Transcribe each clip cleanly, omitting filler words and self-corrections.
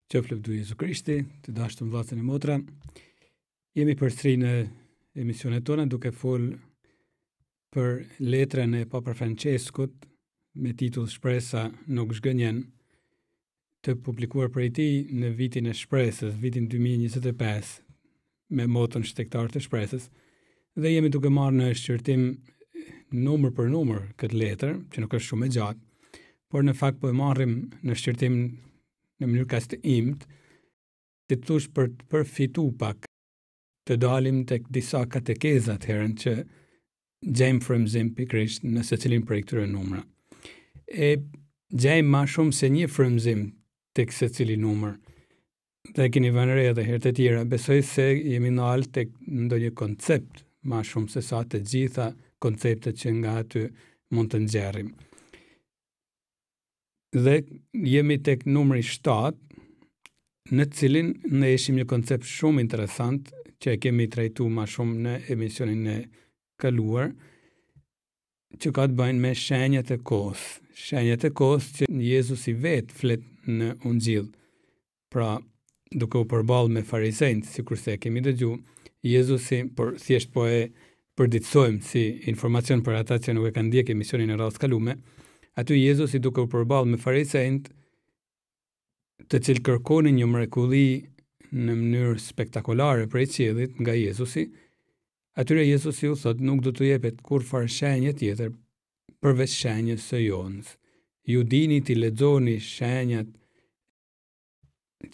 Qoftë lavdëruar Jezu Krishti, të dashur vëllezër e motra. Jemi përsëri në emisionet tona duke folur për letrën e Papa Franceskut me titull Shpresa nuk zgënjen, të publikuar prej tij në vitin e shpresës, vitin 2025, me moton shtektar të shpresës, dhe jemi duke marrë në shqyrtim numër për numër këtë letër, që nuk është shumë e gjatë, por në fakt po e marrim në shqyrtim në mënyrë kaq të imt, të thush për të përfitu pak, të dalim tek disa katekeza të herën që gjejmë frymëzim pikërisht në secilin prej këtyre numra. E gjejmë më shumë se një frymëzim tek secili numër. Dhe keni vënë re edhe herë të tjera, besoj se jemi ndalë tek ndonjë koncept më shumë se sa të gjitha konceptet që nga aty mund të nxjerrim. Dhe jemi tek numri 7, në cilin ne ishim një koncept shumë interesant që e kemi trajtuar më shumë në emisionin e kaluar, që ka të bëjnë me shenjat e kohës. Shenjat e kohës që Jezusi vetë flet në Ungjil. Pra, duke u përballë me farizejt, sikurse e kemi dëgjuar, Jezusi, por thjesht po e përditësojmë si informacion për ata që nuk e kanë ndjek emisionin e radhës kalume, aty Jezusi duke u përballë me farizejt, të cilë kërkonin një mrekulli në mënyrë spektakolare prej qiellit nga Jezusi, atyre Jezusi u thot nuk do t'u jepet kurrfarë shenjë tjetër përveç shenjës së jonës. Ju dini t'i lexoni shenjat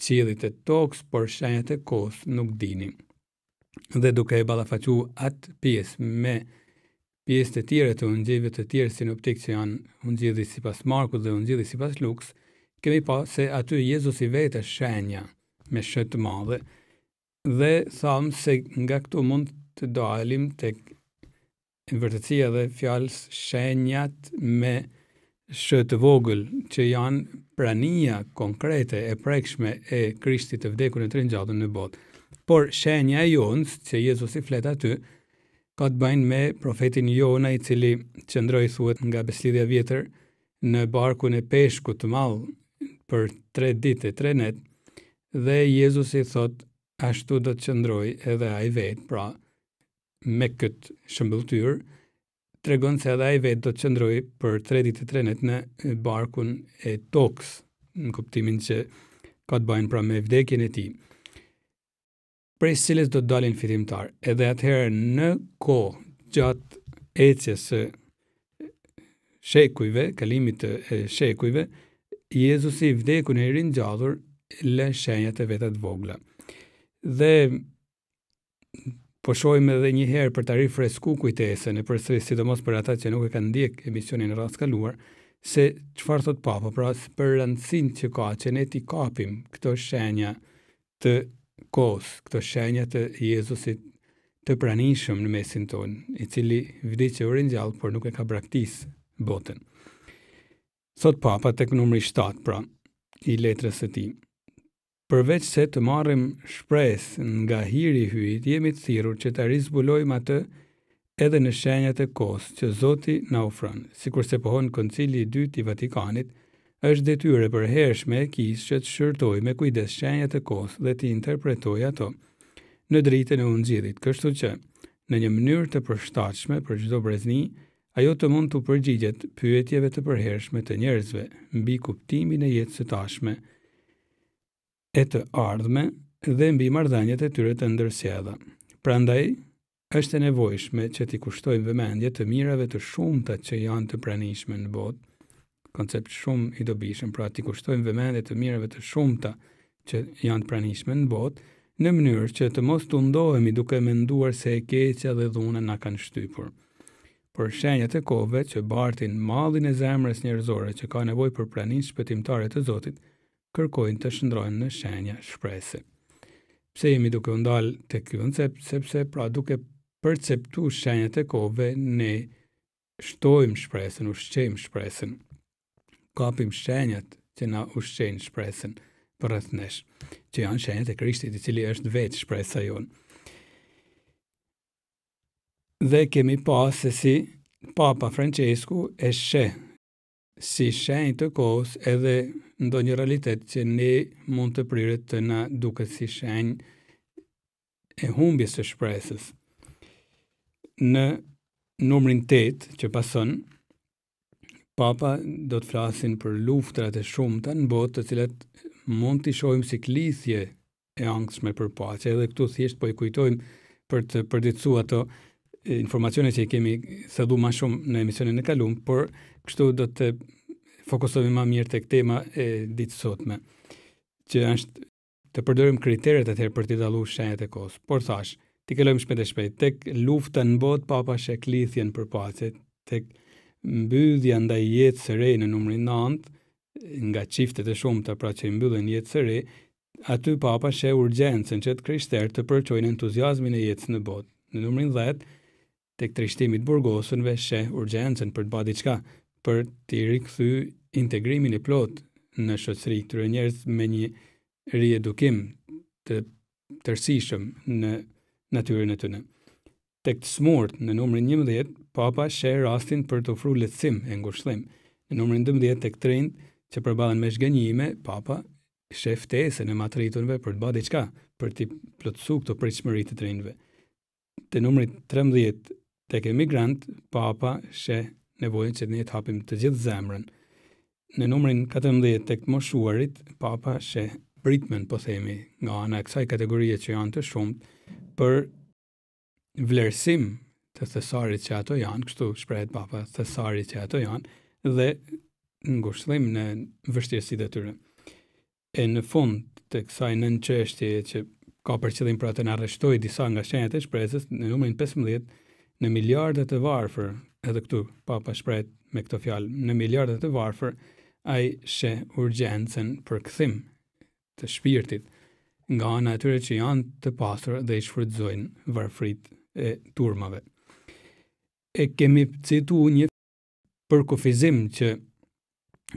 qiellit e tokës, por shenjat e kohës nuk dini. Dhe duke e ballafaquar atë pjesë me pjesët e tjera të ungjillëve të tjerë sinoptik që janë ungjilli sipas Markut dhe ungjilli sipas Lukës, kemi pa se aty Jezusi vetë është shenja me sh të madhe, dhe thamë se nga këtu mund të dalim tek vërtetësia dhe fjalës shenjat me sh të vogël, që janë prania konkrete e prekshme e Krishtit të vdekur e të ringjallur në botë. Por shenja e jonës që Jezusi flet aty ka të bëjnë me profetin Jona, i cili qëndroi thuhet nga beslidhja vjetër në barkun e peshkut të madh për 3 ditë e 3 net, dhe Jezusi thot ashtu do të qëndroj edhe ai vetë, pra me këtë shëmbëlltyr tregon se edhe ai vetë do të qëndroj për 3 ditë e 3 net në barkun e tokës, në kuptimin që ka të bëjnë pra me vdekjen e tij, prej cilës do të dalin fitimtar. Edhe atëherë në kohë gjatë ecjes së shekujve, kalimit të shekujve, Jezusi i vdekur e i ringjallur lë shenjat e veta të vogla. Dhe po shohim edhe një herë për ta rifresku kujtesën e përsëri, sidomos për ata që nuk e kanë ndjek emisionin e radhës kaluar, se çfarë thot Papa, pra për rëndësinë që ka që ne t'i kapim këto shenja të kohës, këto shenja të Jezusit të pranishëm në mesin tonë, i cili vdiq e u ringjall, por nuk e ka braktisë botën. Thot Papa tek numri 7, pra, i letrës së tij. Përveç se të marrim shpresë nga hiri i hyjit, jemi të thirrur që ta rizbulojmë atë edhe në shenjat e kohës që Zoti na ofron. Sikurse pohon Koncili i dytë i Vatikanit, është detyrë e përhershme e Kisë që të shërtoj me kujdes shenjat e kohës dhe të interpretoj ato në dritën e ungjillit, kështu që në një mënyrë të përshtatshme për çdo brezni, ajo të mund të përgjigjet pyetjeve të përhershme të njerëzve mbi kuptimin e jetës së tashme e të ardhme dhe mbi marrëdhëniet e tyre të ndërsjellta. Prandaj është e nevojshme që t'i kushtojmë vëmendje të mirave të shumta që janë të pranishme në botë, koncept shumë i dobishëm, pra t'i kushtojmë vëmendje të mirave të shumta që janë të pranishme në botë, në mënyrë që të mos të ndohemi duke menduar se e keqja dhe dhuna na kanë shtypur. Por shenjat e kohëve që bartin mallin e zemrës njerëzore që ka nevojë për praninë shpëtimtare të Zotit, kërkojnë të shndrohen në shenja shprese. Pse jemi duke u ndal tek ky koncept? Sepse pra duke perceptuar shenjat e kohëve, ne shtojmë shpresën, ushqejmë shpresën. Kapim shenjat që na ushqejnë shpresën përreth nesh, që janë shenjat e Krishtit, i cili është vetë shpresa jonë. Dhe kemi pas se si Papa Francesku e sheh si shenjë të kohës edhe ndonjë realitet që ne mund të priret të na duket si shenjë e humbjes së shpresës. Në numrin 8 që pason, Papa do të flasin për luftrat e shumta në botë, të cilat mund t'i shohim si klithje e angstshme për paqe. Edhe këtu thjesht po i kujtojmë për të përditësuar ato informacione që i kemi thëdu më shumë në emisionin e kaluar, por kështu do të fokusohemi më mirë tek tema e ditës sotme, që është të përdorim kriteret atëherë për t'i dalluar shenjat e kohës. Por thash, t'i kalojmë shpejt e shpejt tek lufta në botë, Papa sheh klithjen për paqe, tek mbyllja ndaj jetës së re në numrin 9, nga çiftet e shumta pra që i mbyllen jetës së re, aty Papa sheh urgjencën që të krishterët të përçojnë entuziazmin e jetës në botë. Në numrin 10, tek trishtimi të burgosënve sheh urgjencën për të bërë diçka për t'i rikthy integrimin i plot në shoqëri këtyre njerëz me një riedukim të tërësishëm në natyrën e tyre. Tek të smurt në numrin 11, Papa sheh rastin për të ofruar lehtësim e ngushëllim. Në numrin 12 tek të rinjt që përballen me zgënjime, Papa sheh ftesën e matritunve për të bërë diçka për t'i plotësuar këto pritshmëri të rinjve. Te numri 13 tek emigrant, Papa sheh nevojën që ne të hapim të gjithë zemrën. Në numrin 14 tek të moshuarit, Papa sheh pritmen, po themi, nga ana e kësaj kategorie që janë të shumtë për vlerësim të thesarit që ato janë, kështu shprehet Papa, thesarit që ato janë, dhe ngushëllim në vështirësitë e tyre. E në fund të kësaj nënçështje që ka për qëllim pra të na arreshtoj disa nga shenjat e shpresës, në numrin 15, në miliardet të varfër, edhe këtu Papa shprehet me këto fjalë, në miliardet të varfër, ai sheh urgjencën për kthim të shpirtit nga ana e tyre që janë të pasur dhe i shfrytëzojnë varfritë e turmave. E kemi cituar një përkufizim që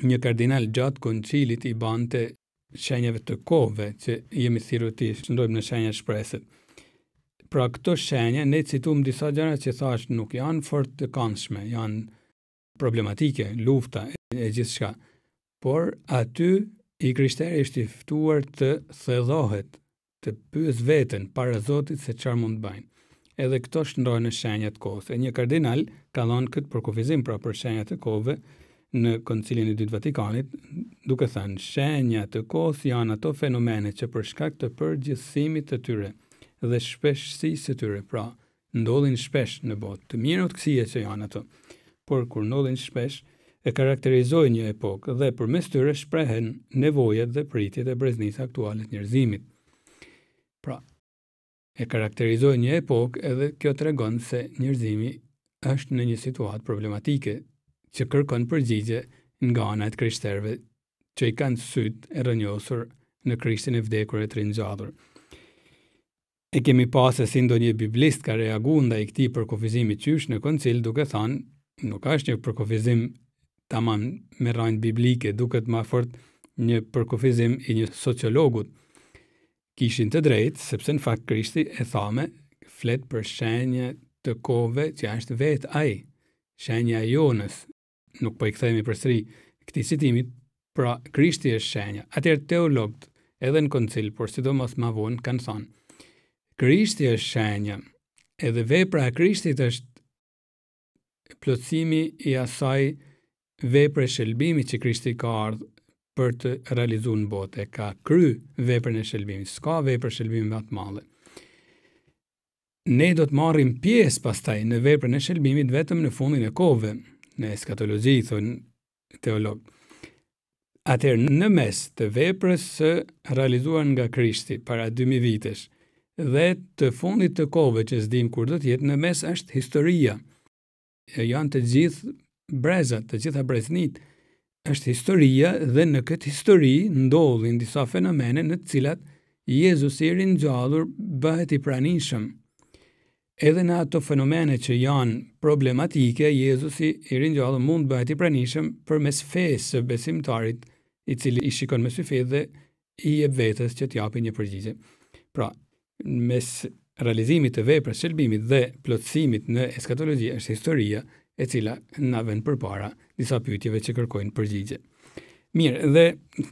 një kardinal gjatë koncilit i bante shenjave të kohëve që jemi thirrur të shndrojmë në shenja shpresët. Pra këto shenja ne cituam disa gjëra që thash nuk janë fort të këndshme, janë problematike, lufta e gjithçka. Por aty i krishterë është i ftuar të thedhohet, të pyes veten para Zotit se çfarë mund të bëjnë. Edhe këto shndrohen në shenjat e kohës. E një kardinal ka dhënë këtë përkufizim pra për shenjat e kohëve në Koncilin e Dytë Vatikanit, duke thënë shenjat e kohës janë ato fenomene që për shkak të përgjithësimit të tyre dhe shpeshtësisë së tyre, pra ndodhin shpesh në botë, të mirët kësije që janë ato, por kur ndodhin shpesh e karakterizojnë një epokë dhe përmes tyre shprehen nevojat dhe pritjet e breznisë aktuale të njerëzimit. Pra, e karakterizojnë një epokë edhe kjo tregon se njerëzimi është në një situatë problematike që kërkon përgjigje nga ana e krishterëve që i kanë syt e rrënjosur në Krishtin e vdekur e të rinjallur. E kemi pasë si ndonjë biblist ka reaguar ndaj këtij përkufizimi qysh në koncil duke thënë nuk është një përkufizim tamam me rënë biblike, duket më fort një përkufizim i një sociologut. Kishin të drejtë, sepse në fakt Krishti e thame, flet për shenje të kohëve që është vetë ai, shenja e Jonës. Nuk po i kthehemi përsëri këtij citimit, pra Krishti është shenja. Atëherë teologët edhe në koncil, por sidomos më vonë kanë thënë, Krishti është shenja, edhe vepra e Krishtit është plotësimi i asaj vepre shëlbimi që Krishti ka ardhur për të realizuar në botë, e ka kry veprën e shëlbimit, s'ka veprë shëlbimi më të madhe. Ne do të marrim pjesë pastaj në veprën e shëlbimit vetëm në fundin e kohëve, në eskatologji, thonë teolog. Atëherë në mes të veprës së realizuar nga Krishti para 2000 vitesh dhe të fundit të kohëve që s'dim kur do të jetë, në mes është historia. Janë të gjithë brezat, të gjitha breznit, është historia dhe në këtë histori ndodhin disa fenomene në të cilat Jezusi i rinjallur bëhet i pranishëm. Edhe në ato fenomene që janë problematike, Jezusi i rinjallur mund bëhet i pranishëm përmes fesë së besimtarit, i cili i shikon me sy fe dhe i jep vetes që t'japi një përgjigje. Pra, mes realizimit të veprës shëlbimit dhe plotësimit në eskatologji është historia e cila na vën përpara disa pyetjeve që kërkojnë përgjigje. Mirë, dhe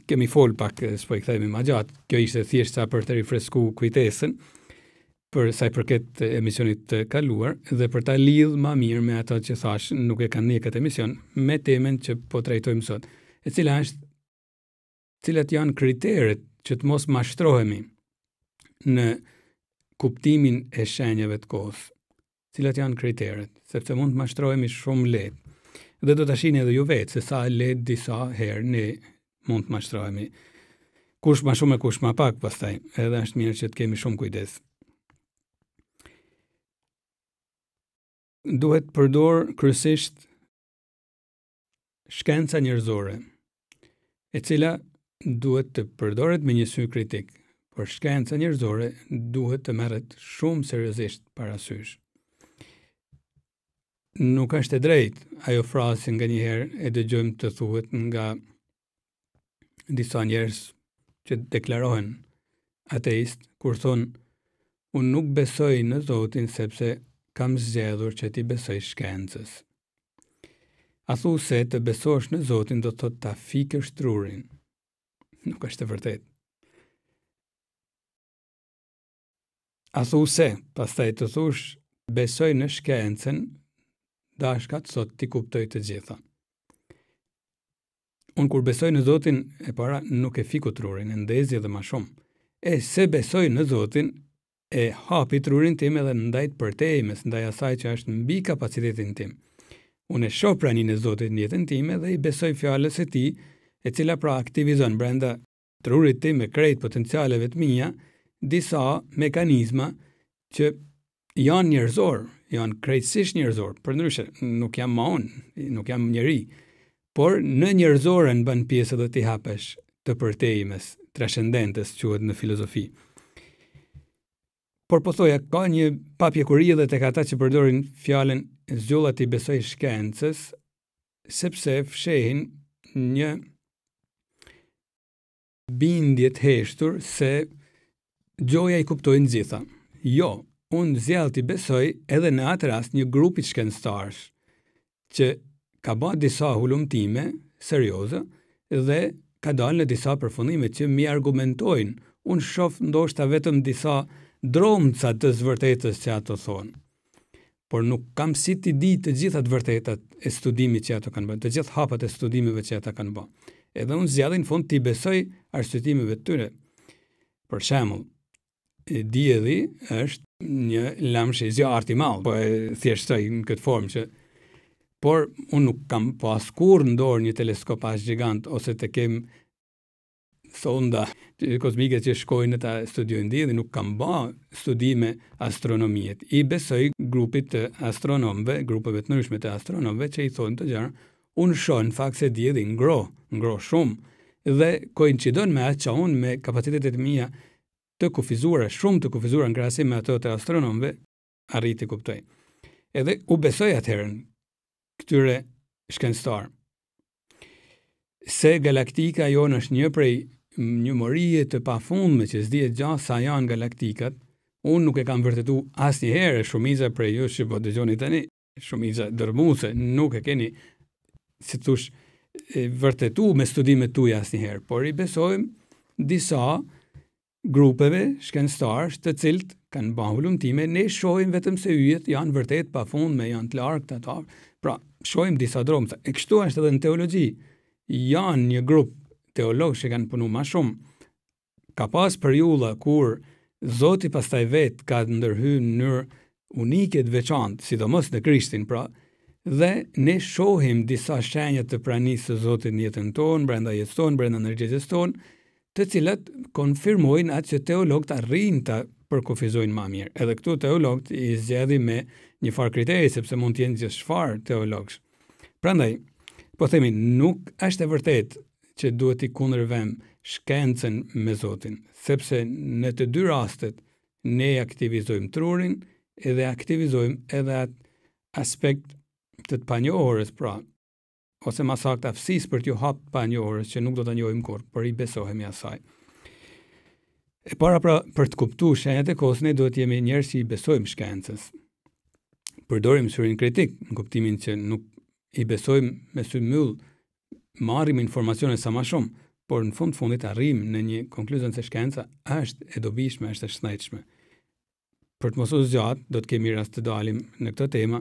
kemi fol pak, s'po i kthehemi më gjatë. Kjo ishte thjesht sa për të rifresku kujtesën për sa i përket emisionit të kaluar dhe për ta lidh më mirë me ato që thash, nuk e kanë ne këtë emision, me temën që po trajtojmë sot, e cila është cilat janë kriteret që të mos mashtrohemi në kuptimin e shenjave të kohës. Cilat janë kriteret, sepse mund të mashtrohemi shumë lehtë. Dhe do të shihni edhe ju vetë se sa lehtë disa herë ne mund të mashtrohemi. Kush më shumë e kush më pak pastaj, edhe është mirë që të kemi shumë kujdes. Duhet përdor kryesisht shkenca njerëzore, e cila duhet të përdoret me një sy kritik, por shkenca njerëzore duhet të merret shumë seriozisht parasysh. Nuk është e drejtë ajo frazë nga një herë e dëgjojmë të thuhet nga disa njerëz që deklarohen ateist, kur thonë, unë nuk besoj në Zotin sepse kam zgjedhur që ti besoj shkencës. A thu se të besosh në Zotin do të thotë ta fikësh trurin. Nuk është e vërtetë. A thu se, pastaj të thush, besoj në shkencën, dashkat sot ti kuptoj të gjitha. Unë kur besoj në Zotin, e para nuk e fiku trurin, e ndezi edhe ma shumë. E se besoj në Zotin, e hapi trurin tim edhe ndajt përtejmes, ndaj asaj që është mbi kapacitetin tim. Unë e shoh praninë e Zotit në jetën time dhe i besoj fjalës së tij, e cila pra aktivizon brenda trurit tim me krejt potencialeve të mia disa mekanizma që janë njerëzor, janë krejtësisht njerëzor, përndryshe nuk jam ma unë, nuk jam njeri, por në njerëzoren bën pjesë edhe ti hapesh të përtejmes, trascendentes, quhet në filozofi. Por po thoja, ka një papjekuri edhe tek ata që përdorin fjalën zgjolla ti besoj shkencës, sepse fshehin një bindje të heshtur se gjoja i kuptojnë gjitha. Jo, unë zjellë t'i besoj edhe në atë rast një grupit shkencëtarësh që ka bërë disa hulumtime serioze dhe ka dalë në disa përfundime që mi argumentojnë. Unë shoh ndoshta vetëm disa dromca të zvërtetës që ato thonë. Por nuk kam si t'i di të gjitha të vërtetat e studimit që ato kanë bërë, të gjithë hapat e studimeve që ata kanë bërë. Edhe unë zjallin në fund t'i besoj arsyetimeve të tyre. Për shembull, dielli është një lamsh i zjarrit i madh, po e thjeshtoj në këtë formë që por unë nuk kam pas kur në dorë një teleskop as gjigant ose të kem sonda kozmike që shkojnë ta studiojnë diellin, nuk kam bë studime astronomie. I besoj grupit të astronomëve, grupeve të ndryshme të astronomëve që i thonë të gjëra, unë shoh në fakt se dielli ngro shumë dhe koincidon me atë që unë me kapacitetet mia të kufizuara, shumë të kufizuara në krahasim me ato të astronomëve, arriti kuptoj. Edhe u besoj atëherën këtyre shkencëtarë. Se galaktika jonë është një prej njëmërije të pafundme që s'dihet gjatë sa janë galaktikat, unë nuk e kam vërtetu asnjëherë, shumica prej jush që po dëgjoni tani, shumica dërmuese, nuk e keni si thosh vërtetu me studimet tuaja asnjëherë, por i besojmë disa grupeve shkencëtarësh të cilët kanë bërë hulumtime, ne shohim vetëm se yjet janë vërtet pafundme, janë të largëta të afërt. Pra, shohim disa dromca. E kështu është edhe në teologji. Janë një grup teologë që kanë punu ma shumë. Ka pas periudha kur Zoti pastaj vetë ka ndërhyrë në mënyrë unike të veçantë, sidomos në Krishtin, pra, dhe ne shohim disa shenja të pranisë së Zotit në jetën tonë, brenda jetës tonë, brenda ndërgjegjës tonë, të cilat konfirmojnë atë që teologët arrin ta përkufizojnë më mirë. Edhe këtu teologët i zgjedhin me një farë kriteri, sepse mund të jenë gjithë çfarë teologësh. Prandaj, po themi, nuk është e vërtetë që duhet i kundërvem shkencën me Zotin, sepse në të dy rastet ne aktivizojmë trurin edhe aktivizojmë edhe atë aspekt të panjohurës, pra, ose më saktë aftësisë për t'ju hap panjohurës që nuk do ta njohim kurrë, por i besohemi asaj. E para pra, për të kuptuar shenjat e kohës, ne duhet jemi njerëz që i besojmë shkencës. Përdorim syrin kritik në kuptimin që nuk i besojmë me sy myll marrim informacione sa më shumë, por në fundit arrim në një konkluzion se shkenca është e dobishme, është e shnetshme. Për të mos u zgjat, do të kemi rast të dalim në këtë tema,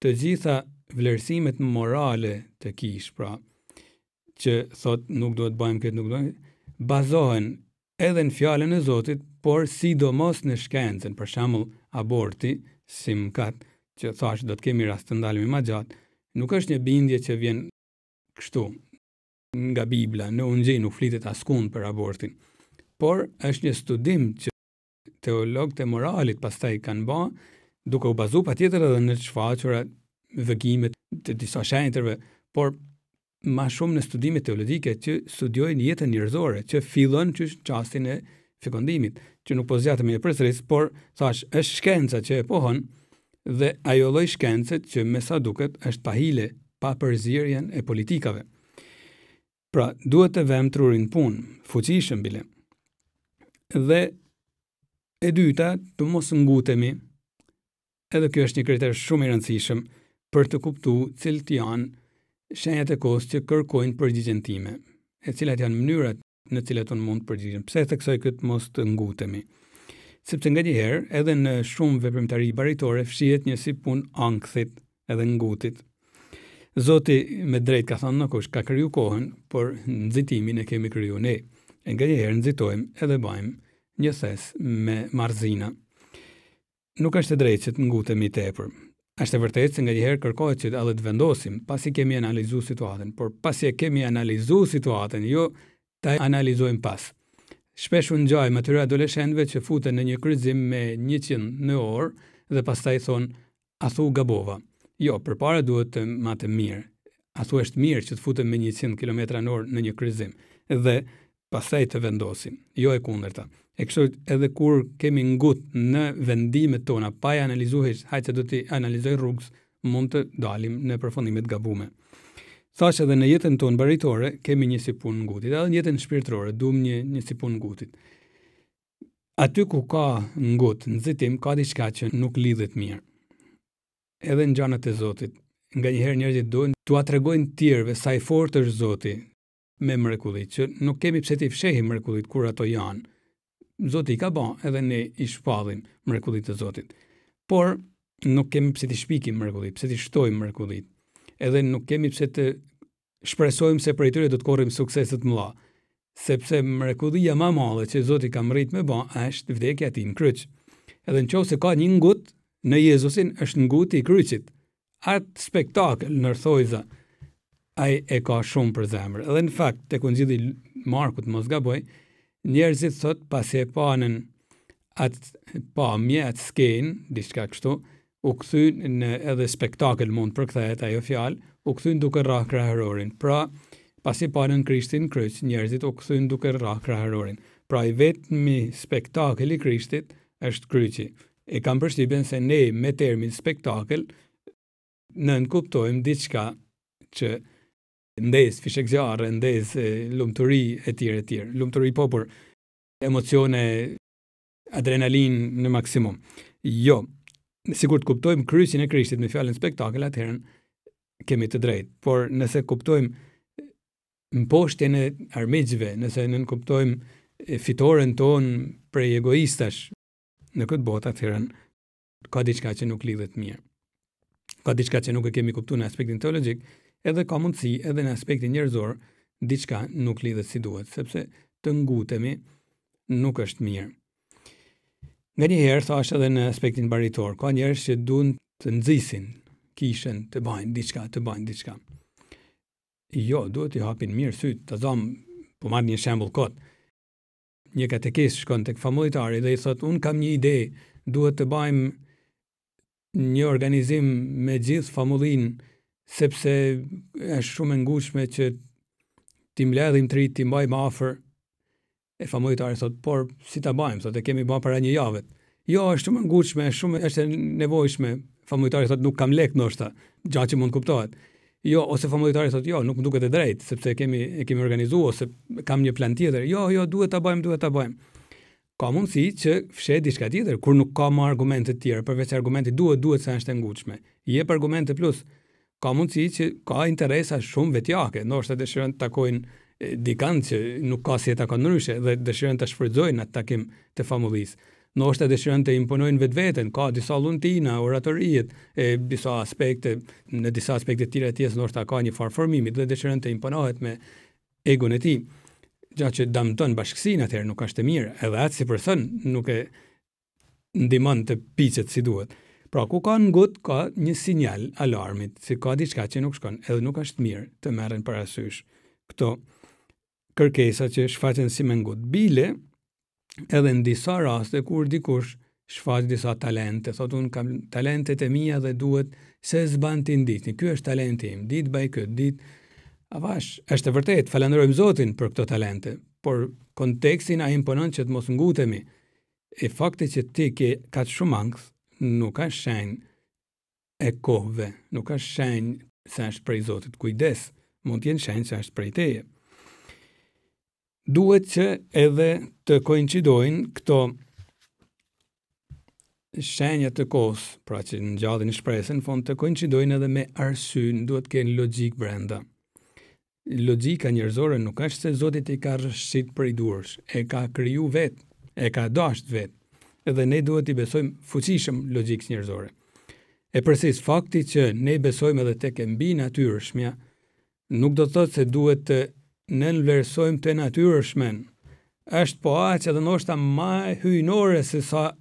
të gjitha vlerësimet morale të kish, pra, që thot nuk duhet bëjmë këtë, nuk duhet, bazohen edhe në fjalën e Zotit, por sidomos në shkencën, për shembull aborti, si mëkat, që thash do të kemi rast të ndalemi më gjatë, nuk është një bindje që vjen kështu nga Bibla, në Ungjil nuk flitet askund për abortin, por është një studim që teologët e moralit pastaj kanë bë, duke u bazuar patjetër edhe në shfaqura vëgimet të disa shenjtërve, por më shumë në studime teologjike që studiojnë jetën njerëzore, që fillon që çastin e fekondimit, që nuk po zgjatemi përsëris, por thash është shkenca që e pohon dhe ajo lloj shkence që me sa duket është pahile pa përzierjen e politikave. Pra, duhet të vëmë trurin punë, fuqishëm bile. Dhe e dyta, të mos ngutemi, edhe kjo është një kriter shumë i rëndësishëm për të kuptuar cilët janë shenjat e kohës që kërkojnë përgjigjen time, e cilat janë mënyrat në cilat unë mund të përgjigjem. Pse theksoj këtë mos të ngutemi? Sepse nganjëherë edhe në shumë veprimtari baritore fshihet një si punë ankthit edhe ngutit. Zoti me drejt ka thënë kush ka kriju kohën, por nxitimin e kemi kriju ne. E nganjëherë nxitojmë edhe bëjmë një thes me marrëzina. Nuk është e drejtë që të ngutemi tepër. Është e vërtetë se nganjëherë kërkohet që edhe të vendosim pasi kemi analizuar situatën, por pasi e kemi analizuar situatën, jo ta analizojmë pas. Shpesh unë ngjajmë atyre adoleshentëve që futen në një kryqëzim me 100 në orë dhe pastaj thonë, a thu gabova. Jo, përpara duhet të matë mirë. A thu është mirë që të futem me 100 km/h në një kryqëzim dhe pastaj të vendosim. Jo e kundërta. E kështu edhe kur kemi ngut në vendimet tona pa e analizuar, hajde do të analizoj rrugës, mund të dalim në përfundime të gabuara. Thash edhe në jetën tonë baritore kemi një si punë ngutit, edhe në jetën shpirtërore duam një si punë ngutit. Aty ku ka ngut, nxitim, ka diçka që nuk lidhet mirë. Edhe në gjanat e Zotit, nganjëherë njerëzit duan t'ua tregojnë tjerëve sa i fortë është Zoti me mrekullit, që nuk kemi pse t'i fshehim mrekullit kur ato janë. Zoti i ka bën, edhe ne i shpallim mrekullit të Zotit. Por nuk kemi pse t'i shpikim mrekullit, pse t'i shtojmë mrekullit. Edhe nuk kemi pse të shpresojmë se prej tyre do të korrim suksese të mëdha, sepse mrekullia më e madhe që Zoti ka mrit me bën është vdekja e tij në kryq. Edhe nëse ka një ngut në Jezusin, është nguti i kryqit. Atë spektakël nërthojza ai e ka shumë për zemër. Edhe në fakt tek Ungjilli Markut, mos gaboj, njerëzit thot pasi e panën atë pamje, atë skenë, diçka kështu, u kthyn në edhe spektakël mund përkthehet ajo fjalë, u kthyn duke rrah krahërorin. Pra, pasi panën Krishtin në kryq, njerëzit u kthyn duke rrah krahërorin. Pra, i vetmi spektakël i Krishtit është kryqi. E kam përshtypjen se ne me termin spektakël nënkuptojmë diçka që ndez fishek zjarre, ndez lumturi e tjerë. Lumturi po për emocione, adrenalin në maksimum. Jo, sikur të kuptojmë kryqin e Krishtit me fjalën spektakël, atëherën kemi të drejtë. Por nëse kuptojmë mposhtjen e armiqve, nëse nënkuptojmë fitoren tonë prej egoistash në këtë botë, atëherën ka diçka që nuk lidhet mirë. Ka diçka që nuk e kemi kuptuar në aspektin teologjik, edhe ka mundësi edhe në aspektin njerëzor diçka nuk lidhet si duhet, sepse të ngutemi nuk është mirë. Nganjëherë thash edhe në aspektin baritor, ka njerëz që duan të nxisin kishën, të bëjnë diçka. Jo, duhet i hapin mirë syt, të zom, po marr një shembull kot. Një katekist shkon tek famulitari dhe i thot, unë kam një ide, duhet të bëjmë një organizim me gjithë famullin, sepse është shumë e ngushme që ti mbledhim të rit, ti mbajmë afër. E famulitari thot, por si ta bëjmë, thot, e kemi bërë para një javë. Jo, është shumë e ngushme, është e nevojshme. Famulitari thot, nuk kam lek ndoshta, gjatë që mund kuptohet. Jo, ose famulitari thot, jo, nuk duket e drejtë, sepse e kemi organizuar, ose kam një plan tjetër. Jo, duhet ta bëjmë. Ka mundësi që fshet diçka tjetër, kur nuk ka më argumente të tjera, përveç argumentit duhet se është e ngutshme. Jep argumente plus, ka mundësi që ka interesa shumë vetjake, ndoshta dëshirojnë të takojnë dikant që nuk ka si e takon ndryshe dhe dëshirojnë të shfrytëzojnë atë takim të famullisë. Ndoshta dëshirojnë të imponojnë vetveten, ka disa luntina, oratoriet, disa aspekte, në disa aspekte të tjera të tjetër ndoshta ka një farë formimi dhe dëshirojnë të imponohet me egon e tij. Gjatë që dëmton bashkësinë atëherë nuk është e mirë, edhe atë si person nuk e ndihmon të piqet si duhet. Pra ku ka ngut ka një sinjal alarmit, se ka diçka që nuk shkon, edhe nuk është mirë të merren parasysh këto kërkesa që shfaqen si me ngut. Bile edhe në disa raste kur dikush shfaq disa talente, thotë unë kam talentet e mia dhe duhet se s'ban ti ndiqni. Ky është talenti im, ditë baj këtë, ditë. Avash, është e vërtet, falenderojmë Zotin për këto talente, por konteksti na imponon që të mos ngutemi. E fakti që ti ke kaq shumë ankth nuk ka shenjë e kohëve, nuk ka shenjë se është prej Zotit. Kujdes, mund të jenë shenjë se është prej teje. Duhet që edhe të koincidojnë këto shenjat të kohës, pra që në gjallin e shpresën, në fund të koincidojnë edhe me arsyn, duhet të kenë logjik brenda. Logjika njerëzore nuk është se Zoti i ka rrëshit prej durësh, e ka kriju vetë, e ka dashur vetë. Edhe ne duhet i besojmë fuqishëm logjikës njerëzore. E përsis fakti që ne besojmë edhe tek e mbi natyrshmja, nuk do të thotë se duhet të nënvlerësojmë të natyrshmen. Është po aq edhe ndoshta më hyjnore se sa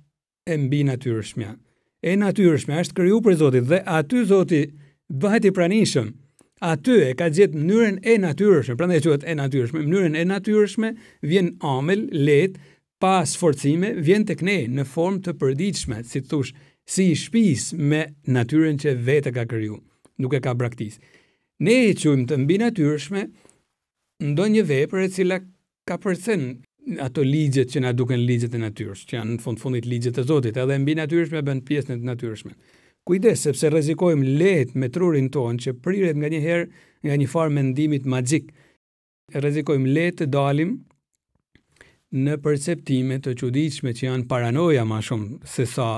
e mbi natyrshmja. E natyrshmja është krijuar për Zotin dhe aty Zoti bëhet i pranishëm. Aty e ka gjetë mënyrën e natyrshme, prandaj quhet e natyrshme. Mënyrën e natyrshme vjen amël, lehtë, pa sforcime, vjen tek ne në formë të përditshme, si thosh, si i shtëpis me natyrën që vetë ka kriju, nuk e ka braktis. Ne e quajmë të mbi natyrshme ndonjë vepër e cila ka përcen ato ligjet që na duken ligjet e natyrës, që janë në fundit ligjet e Zotit, edhe mbi natyrshme bën pjesën e natyrshme. Kujdes, sepse rrezikojmë lehtë me trurin tonë që priret nganjëherë nga një farë mendimit magjik. Rrezikojmë lehtë të dalim në perceptime të çuditshme që janë paranoja më shumë se sa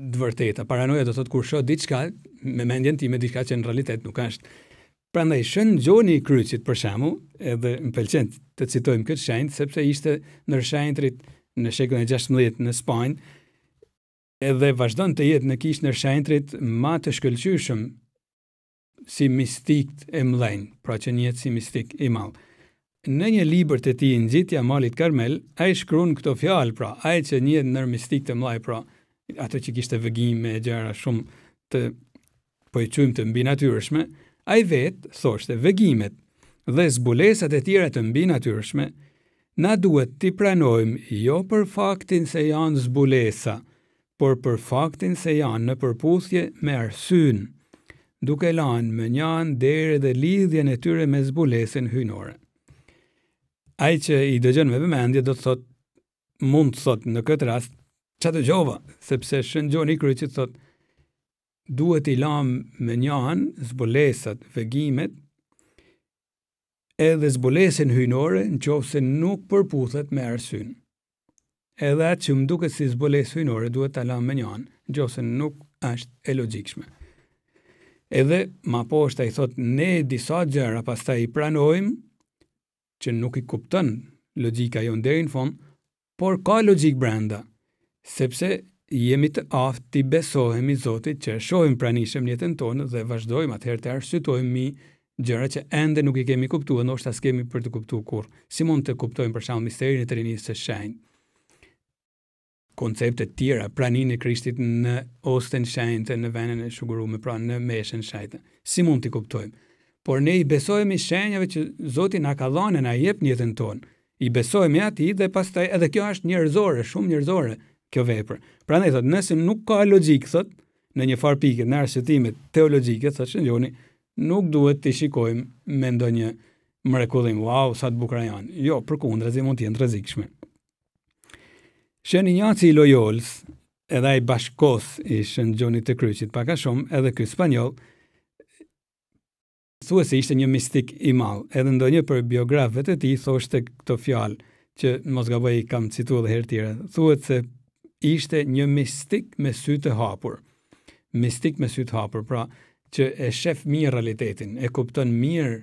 të vërteta. Paranoja do thotë kur shoh diçka me mendjen time diçka që në realitet nuk është. Prandaj Shën Gjoni i Kryqit për shembull, edhe më pëlqen të citojmë këtë shenjë sepse ishte ndër shenjtrit në shekullin e 16 në Spanjë, edhe vazhdon të jetë në kishë ndër shenjtrit më të shkëlqyeshëm si mistik e mëdhenj, pra që njihet si mistik i madh. Në një libër të tij Ngjitja e Malit Karmel, ai shkruan këto fjalë, pra ai që njihet ndër mistik të mëdhej, pra ato që kishte vëgime e gjëra shumë të po i quajmë të mbi natyrshme, ai vetë thoshte vëgimet dhe zbulesat e tjera të mbi natyrshme na duhet t'i pranojmë jo për faktin se janë zbulesa, por për faktin se janë në përputhje me arsyn, duke lanë mënjan deri dhe lidhjen e tyre me zbulesën hyjnore. Ai që i dëgjon me vëmendje do të thotë, mund të thotë në këtë rast, çfarë dëgjova, sepse Shën Gjoni i Kryqit thotë, duhet i lamë mënjan zbulesat, vëgimet, edhe zbulesën hyjnore nëse nuk përputhet me arsyn. Edhe atë që më duket si zbulesë hyjnore duhet ta lamë mënjan, nëse nuk është e logjikshme. Edhe më poshtë ai thotë, ne disa gjëra pastaj i pranojmë që nuk i kupton logjika jon deri në fund, por ka logjik brenda, sepse jemi të aftë të besohemi Zotit që shohim pranishëm në jetën tonë dhe vazhdojmë atëherë të arsytojmë gjëra që ende nuk i kemi kuptuar, ndoshta s'kemi për të kuptuar kurrë. Si mund të kuptojmë për shembull misterin e Trinisë së Shenjtë? Koncepte të tjera, praninë e Krishtit në osten shenjtë, në venen e shuguruar, pra në meshën shenjtë. Si mund t'i kuptojmë? Por ne i besojmë shenjave që Zoti na ka dhënë, na jep në jetën tonë. I besojmë atij dhe pastaj edhe kjo është njerëzore, shumë njerëzore kjo vepër. Prandaj thotë, nëse nuk ka logjik, thotë, në një farë pikë në arsyetimet teologjike, thotë Shën Gjoni, nuk duhet të shikojmë me ndonjë mrekullim, wow, sa të bukura janë. Jo, përkundrazi mund të jenë rrezikshme. Shën Ignaci i Loyolës, edhe ai bashkos i Shën Gjonit të Kryqit, pak a shumë, edhe ky spanjoll, thuhet se ishte një mistik i madh. Edhe ndonjë për biografët e tij thoshte këto fjalë që mos gaboj i kam cituar edhe herë tjera. Thuhet se ishte një mistik me sy të hapur. Mistik me sy të hapur, pra që e shef mirë realitetin, e kupton mirë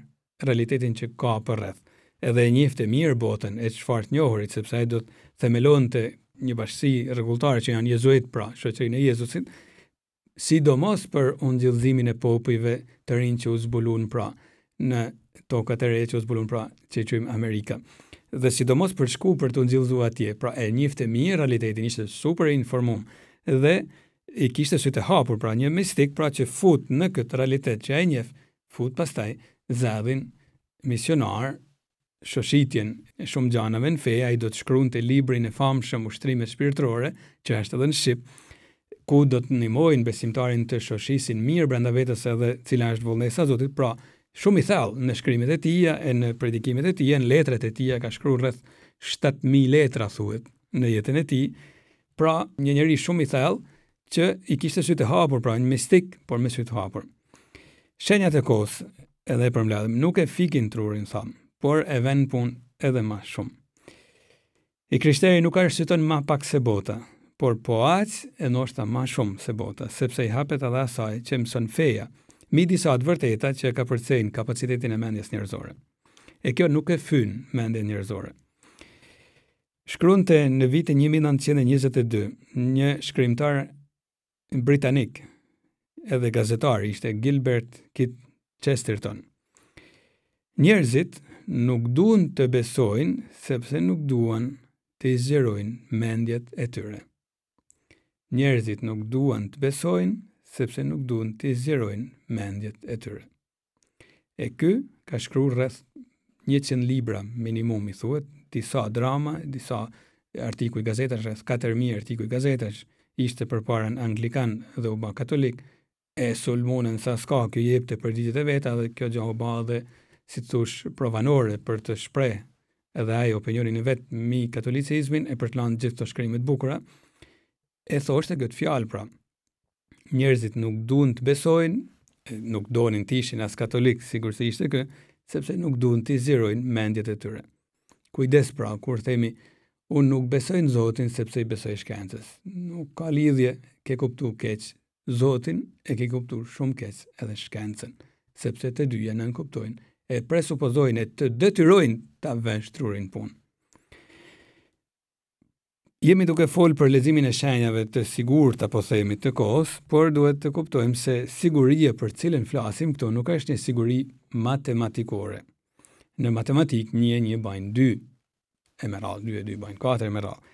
realitetin që ka për rreth, edhe e njefte mirë botën e çfarë të njohurit, sepse ai do të themelonte një bashkësi rregulltare që janë jezuit, pra shoqërinë e Jezusit, sidomos për ungjillëzimin e popujve të rinj që u zbuluan pra në tokat e reja që u zbuluan pra që quajmë Amerika. Dhe sidomos për shku për të ungjillëzuar atje, pra e njefte mirë realitetin, ishte super informuar dhe i kishte sytë hapur, pra një mistik pra që fut në këtë realitet që ai njeh, fut pastaj zëdhin misionar shoshitjen e shumë gjanave në fe. Ai do të shkruante librin e famshëm Ushtrimet shpirtërore, që është edhe në shqip, ku do të ndihmojnë besimtarin të shoshisin mirë brenda vetes edhe cila është vullnesa e Zotit. Pra shumë i thellë në shkrimet e tija e në predikimet e tija, në letrat e tija, ka shkruar rreth 7.000 letra thuhet në jetën e tij. Pra një njeri shumë i thellë që i kishte sytë hapur, pra një mistik, por me sytë hapur. Shenjat e kohës edhe e përmbledhëm, nuk e fikin trurin thamë, por e vën punë edhe më shumë. I krishteri nuk arsyton më pak se bota, por po aq e ndoshta më shumë se bota, sepse i hapet edhe asaj që mëson feja, mi disa të vërteta që ka përcejnë kapacitetin e mendjes njerëzore. E kjo nuk e fyn mendjen njerëzore. Shkruante në vitin 1922 një shkrimtar britanik, edhe gazetar ishte Gilbert Keith Chesterton. Njerëzit nuk duan të besojnë sepse nuk duan të zgjerojnë mendjet e tyre. Njerëzit nuk duan të besojnë sepse nuk duan të zgjerojnë mendjet e tyre. E ky ka shkruar rreth 100 libra minimum, i thuhet, disa drama, disa artikuj gazetash, rreth 4.000 artikuj gazetash, ishte përpara në anglikan dhe u bë katolik, e sulmonën sa s'ka, kjo jepte përgjigjet e veta dhe kjo gjë u bë dhe si të thush provanore për të shpreh edhe ai opinionin e vet mi katolicizmin e për të lanë gjithë të shkrimet bukura. E thoshte këtë fjalë, pra njerëzit nuk duan të besojnë, nuk donin të ishin as katolik, sigur se ishte kë, sepse nuk duan të zgjerojnë mendjet e tyre. Kujdes pra kur themi unë nuk besoj në Zotin sepse i besoj shkencës. Nuk ka lidhje, ke kuptu keq Zotin e ke kuptu shumë keq edhe shkencën, sepse të dyja nën kuptojnë, e presupozojnë e të detyrojnë ta vënë trurin punë. Jemi duke folë për leximin e shenjave të sigurt apo themi të kohës, por duhet të kuptojmë se siguria për cilën flasim këto nuk është një siguri matematikore. Në matematik 1 bajnë 2, e me radhë, 2 e 2 bajnë 4 e me radhë.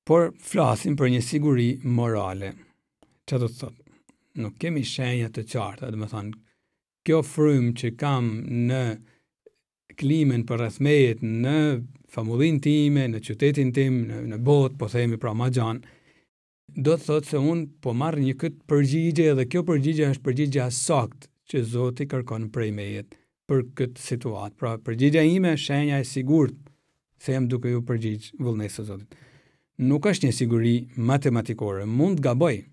Por flasim për një siguri morale. Që do të thotë? Nuk kemi shenja të qarta, dhe me thonë, kjo frymë që kam në klimen për rreth meje, në familjen time, në qytetin tim, në botë, po themi pra ma gjanë, do të thotë se unë po marr një këtë përgjigje dhe kjo përgjigje është përgjigja saktë që Zoti kërkon prej meje për këtë situatë. Pra përgjigja ime është shenja e sigurt se jam duke ju përgjigj vullnesës së Zotit. Nuk është një siguri matematikore, mund gaboj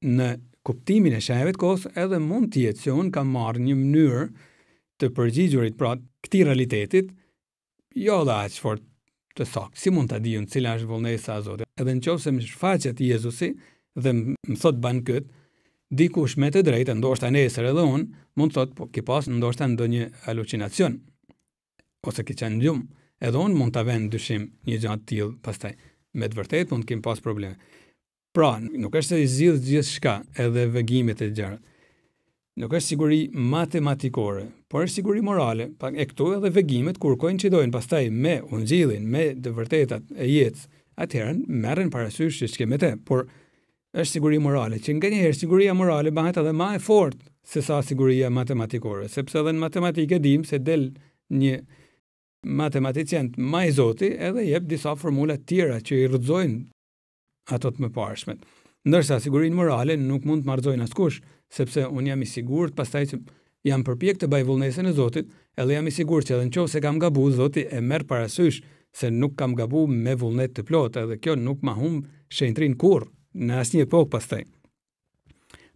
në kuptimin e shenjave të kohës, edhe mund të jetë që unë kam marrë një mënyrë të përgjigjurit pra këtij realitetit, jo dhe aq fort të saktë. Si mund ta diun cila është vullnesa e Zotit? Edhe nëse më shfaqet Jezusi dhe më thot ban kët, dikush me të drejtë, ndoshta nesër edhe unë, mund të thot, po ki pas ndoshta ndonjë halucinacion ose ki qenë gjumë. Edhe unë mund ta vend dyshim një gjë të tillë pastaj. Me të vërtetë mund të kem pas probleme. Pra, nuk është se i zgjidh gjithçka, edhe vëgimet e gjëra. Nuk është siguri matematikore, por është siguri morale. E këtu edhe vëgimet kur koincidojnë pastaj me ungjillin, me të vërtetat e jetës, atëherë merren parasysh që ç'kemë te, por është siguri morale, që nganjëherë siguria morale bëhet edhe më e fortë se sa siguria matematikore, sepse edhe në matematikë dim se del një matematicien më i Zoti edhe jep disa formula të tjera që i rrëzojnë ato të mëparshmet. Ndërsa sigurinë morale nuk mund të marrëzojnë askush, sepse unë jam i sigurt pastaj që jam përpjek të bëj vullnesën e Zotit, edhe jam i sigurt që edhe nëse kam gabu, Zoti e merr parasysh se nuk kam gabu me vullnet të plotë, edhe kjo nuk ma humb shenjtrin kurrë në asnjë epokë pastaj.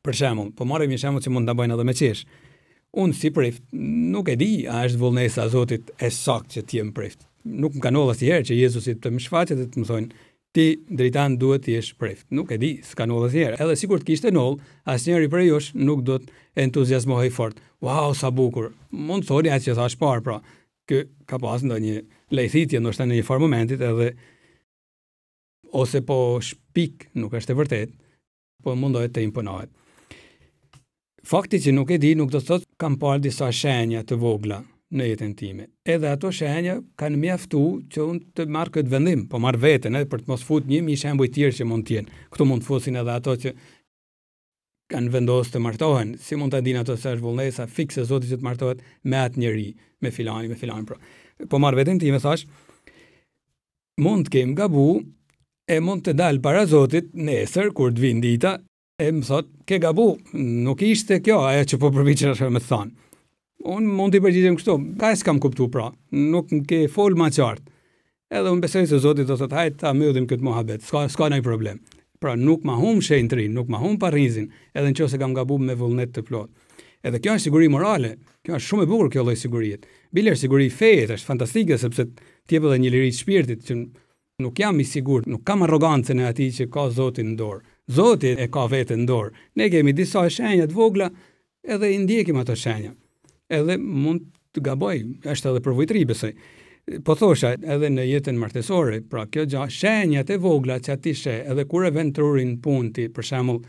Për shembull, po marrim një shembull që mund ta bëjnë edhe me qesh. Unë si prift, nuk e di a është vullnesa e Zotit e saktë që t'jem prift. Nuk më ka ndodhur asnjëherë që Jezusi të më shfaqet dhe të më thonë ti drejtan duhet të jesh preft. Nuk e di, s'ka nollë asnjëherë. Edhe sikur të kishte nollë, asnjëri prej jush nuk do të entuziazmohej fort. Wow, sa bukur. Mund të thoni atë që thash parë, pra, kë ka pas ndonjë lejthitje ndoshta në një farë momentit edhe ose po shpik, nuk është e vërtet, po mundohet të imponohet. Fakti që nuk e di nuk do të thotë kam parë disa shenja të vogla në jetën time. Edhe ato shenja kanë mjaftu që unë të marrë këtë vendim, po marrë veten edhe për të mos fut një shembuj tjerë që mund të jenë. Këtu mund të fusin edhe ato që kanë vendosur të martohen, si mund ta dinë ato se është vullnesa fikse Zoti që të martohet me atë njeri, me filanin, pra. Po marrë veten time thash, mund të kem gabu e mund të dal para Zotit nesër kur të vinë dita e më thot, ke gabu, nuk ishte kjo ajo që po përpiqesh me të thënë. Unë mund t'i përgjigjem kështu, ka e s'kam kuptu pra, nuk më ke fol ma qartë. Edhe unë besoj se Zoti do të thotë, hajt ta mbyllim këtë mohabet, s'ka ndonjë problem. Pra nuk ma hum shenjtrin, nuk ma hum parrizin, edhe nëse kam gabuar me vullnet të plot. Edhe kjo është siguri morale, kjo është shumë e bukur kjo lloj sigurie. Bile është siguri feje, është fantastike sepse ti jep edhe një liri të shpirtit që nuk jam i sigurt, nuk kam arrogancën e atij që ka Zotin në dorë. Zoti e ka veten në dorë. Ne kemi disa shenja të vogla, edhe i ndjekim ato shenja. Edhe mund të gaboj, është edhe përvojtëri besoj. Po thosha edhe në jetën martesore, pra kjo gjë, shenjat e vogla që ti sheh, edhe kur e vën trurin punë ti, për shembull,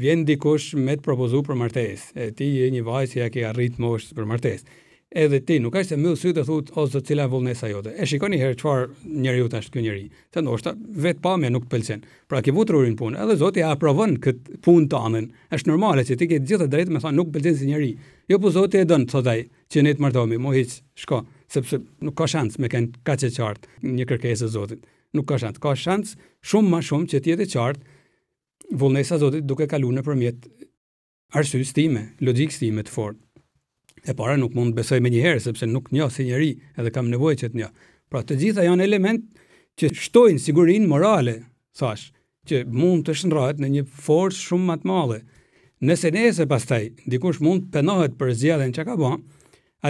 vjen dikush me të propozu për martesë, e ti je një vajzë që ja ke arrit moshën për martesë. Edhe ti nuk është se mbyll sytë të thotë o zot cila vullnesa jote. E shikoni herë çfarë njeriu tash ky njeri. Se ndoshta vetë pamja nuk pëlqen. Pra ke vutrurin punë, edhe Zoti ja aprovon këtë punë tënde. Është normale që ti ke të gjithë drejtë me thonë nuk pëlqen si njeri. Jo po Zoti e don, thotë ai, që ne të martohemi, mo hiç, shko, sepse nuk ka shans me kanë kaq të qartë një kërkesë e Zotit. Nuk ka shans. Ka shans shumë më shumë që të jetë qartë vullnesa e Zotit duke kaluar nëpërmjet arsyes time, logjikës time të fortë. E para nuk mund të besoj me njëherë, sepse nuk njoh si njeri, edhe kam nevojë që të njoh. Pra të gjitha janë element që shtojnë sigurinë morale, thash, që mund të shndrohet në një forcë shumë më të madhe. Nëse nesër pastaj dikush mund të penohet për zgjedhjen që ka bën,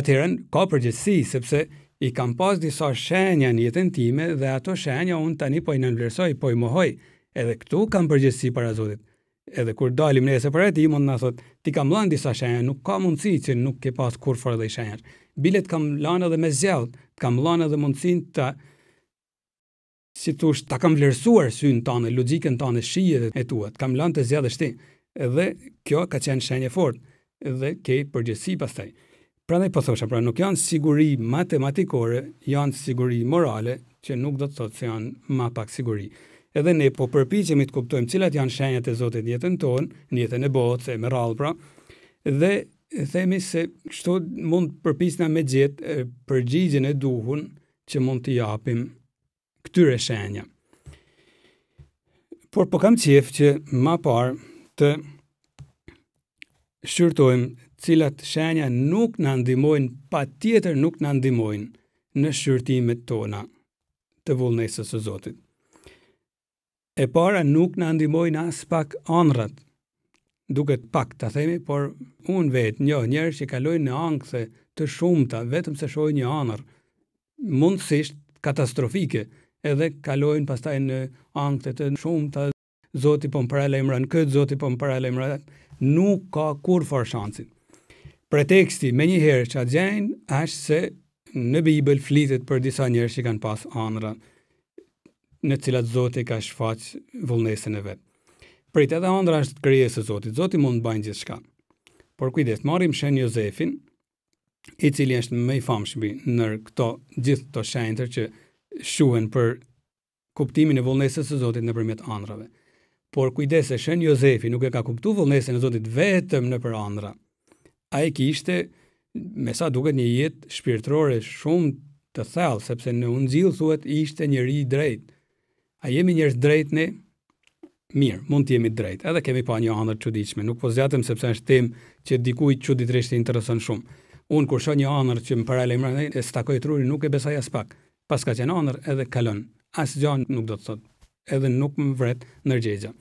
atëherë ka përgjegjësi, sepse i kam pas disa shenja në jetën time dhe ato shenja unë tani po i nënvlerësoj, po i mohoj. Edhe këtu kam përgjegjësi para Zotit. Edhe kur dalim nesër për atë, mund na thot, ti kam lënë disa shenja, nuk ka mundësi që nuk ke pas kurrë dhe shenja. Bilet kam lënë edhe me zgjell, kam lënë edhe mundësinë ta si thosh, ta kam vlerësuar syrin tonë, logjikën tonë, shijet e tua, kam lënë të zgjidhësh ti. Edhe kjo ka qenë shenjë fort, edhe ke përgjegjësi pastaj. Prandaj po thosha, pra nuk janë siguri matematikore, janë siguri morale, që nuk do të thotë se janë më pak siguri. Edhe ne po përpiqemi të kuptojmë cilat janë shenjat e Zotit në jetën tonë, në jetën e botës, me radhë pra, dhe themi se kështu mund përpiqena me gjetë përgjigjen e duhur që mund t'i japim këtyre shenja. Por po kam qejf që më parë të shqyrtojmë cilat shenja nuk na ndihmojnë, patjetër nuk na ndihmojnë në shqyrtimet tona të vullnesës së Zotit. E para nuk na ndihmojnë as pak ëndrat. Duket pak ta themi, por unë vetë njoh njerëz që kalojnë në ankthë të shumta vetëm se shohin një ëndër, mundësisht katastrofike, edhe kalojnë pastaj në ankthë të shumta. Zoti po më paralajmëron këtë, Zoti po më paralajmëron, nuk ka kurrë shansin. Preteksti menjëherë që gjejnë është se në Bibël flitet për disa njerëz që kanë pas ëndra, në cilat Zoti ka shfaq vullnesën e vet. Prit edhe ëndra është krijesë e Zotit. Zoti mund të bëjë gjithçka. Por kujdes, marrim shen Jozefin, i cili është më i famshëm në këto gjithë këto shenjtë që shuhen për kuptimin e vullnesës së Zotit nëpërmjet ëndrave. Por kujdes, shen Jozefi nuk e ka kuptuar vullnesën e Zotit vetëm nëpër ëndra. Ai kishte, me sa duket, një jetë shpirtërore shumë të thellë, sepse në Ungjil thuhet ishte njeri i drejtë. A jemi njerëz drejt ne? Mirë, mund të jemi drejt. Edhe kemi pa një ëndër çuditshme. Nuk po zgjatëm sepse është temë që dikujt çuditërisht i intereson shumë. Unë kur shoh një ëndër që më paralajmëron, e stakoj trurin, nuk e besoj as pak. Pas ka qenë ëndër edhe kalon. Asgjë nuk do të thotë. Edhe nuk më vret ndërgjegja.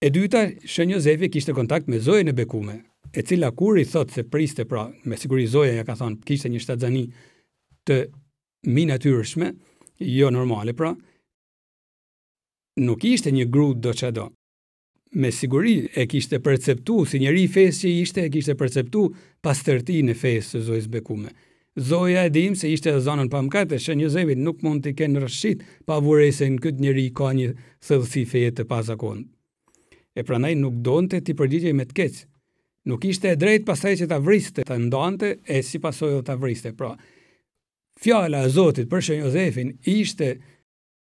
E dyta, shen Jozefi kishte kontakt me Zojen e bekume, e cila kur i thotë se priste, pra, me siguri Zoja ja ka thënë, kishte një shtatzani të minatyrshme, jo normale, pra, nuk ishte një gru do që do. Me siguri e kishte perceptu, si njeri fesë që ishte, e kishte perceptu pastërtinë e fesë së Zojës bekume. Zoja e dim se ishte dhe zonën pa mkate, Shën Jozefit nuk mund t'i kenë rëshqit pa vurej se në këtë njeri ka një thellësi feje të pasakon. E pranaj nuk donte t'i përgjigjej me t'keq. Nuk ishte e drejt pastaj që ta vriste, ta ndante e si pasojë ta vriste. Pra, fjala e Zotit për Shën Jozefin ishte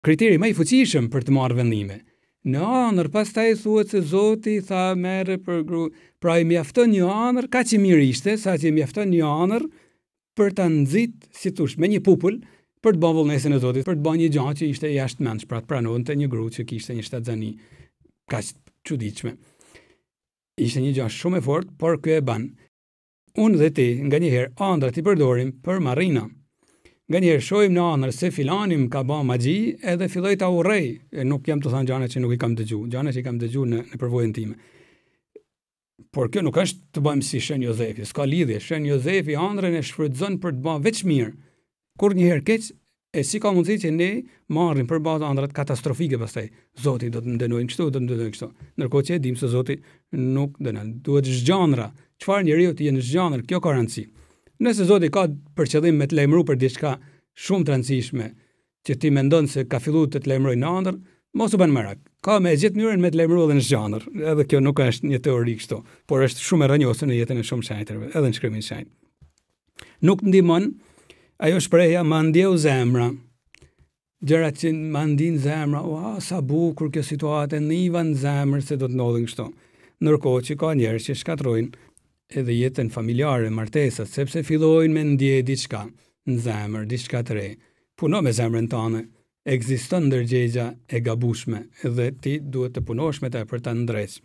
kriteri më i fuqishëm për të marrë vendime. Në anër, pastaj thuhet se Zoti tha merre për gru, pra i mjafton një anër, kaq i mirë ishte, sa që i mjafton një anër për ta nxit, si thosh, me një popull për të bërë vullnesën e Zotit, për të bërë një gjë që ishte jashtëmendsh, pra të pranonte një gru që kishte një shtatzani kaq çuditshme. Ishte një gjë shumë e fortë, por ky e ban. Unë dhe ti nganjëherë ëndrat i përdorim për marrina. Nganjëherë shohim në ëndër se filanim ka bën magji edhe filloi ta urrej. Nuk jam të thënë gjëra që nuk i kam dëgjuar, gjëra që i kam dëgjuar në përvojën time. Por kjo nuk është të bëjmë si Shën Jozefi, s'ka lidhje. Shën Jozefi ëndrën e shfrytëzon për të bërë veç mirë. Kur një herë keq, e si ka mundësi që ne marrim për bazë ëndrat katastrofike pastaj. Zoti do të më dënojë kështu, do të më dënojë kështu. Ndërkohë që e dim se Zoti nuk dënon. Duhet zgjanra. Çfarë njeriu të jenë zgjanër, kjo ka rëndësi. Nëse Zoti ka për qëllim me të lajmëruar për diçka shumë të rëndësishme, që ti mendon se ka filluar të lajmërojë në ëndër, mos u bën merak. Ka me gjithë mënyrën me të lajmëruar edhe në zgjanër. Edhe kjo nuk është një teori kështu, por është shumë e rënjosur në jetën e shumë shenjtërve, edhe në shkrimin e shenjtë. Nuk ndihmon ajo shprehja ma ndjeu zemra. Gjërat që ma ndin zemra, sa bukur kjo situatë, niva në zemër se do të ndodhin kështu. Ndërkohë që ka njerëz që shkatrojnë edhe jetën familjare, martesat, sepse fillojnë me ndje diçka në zemër, diçka të re. Puno me zemrën tënde, ekziston ndërgjegja e gabueshme dhe ti duhet të punosh me të për ta ndresë.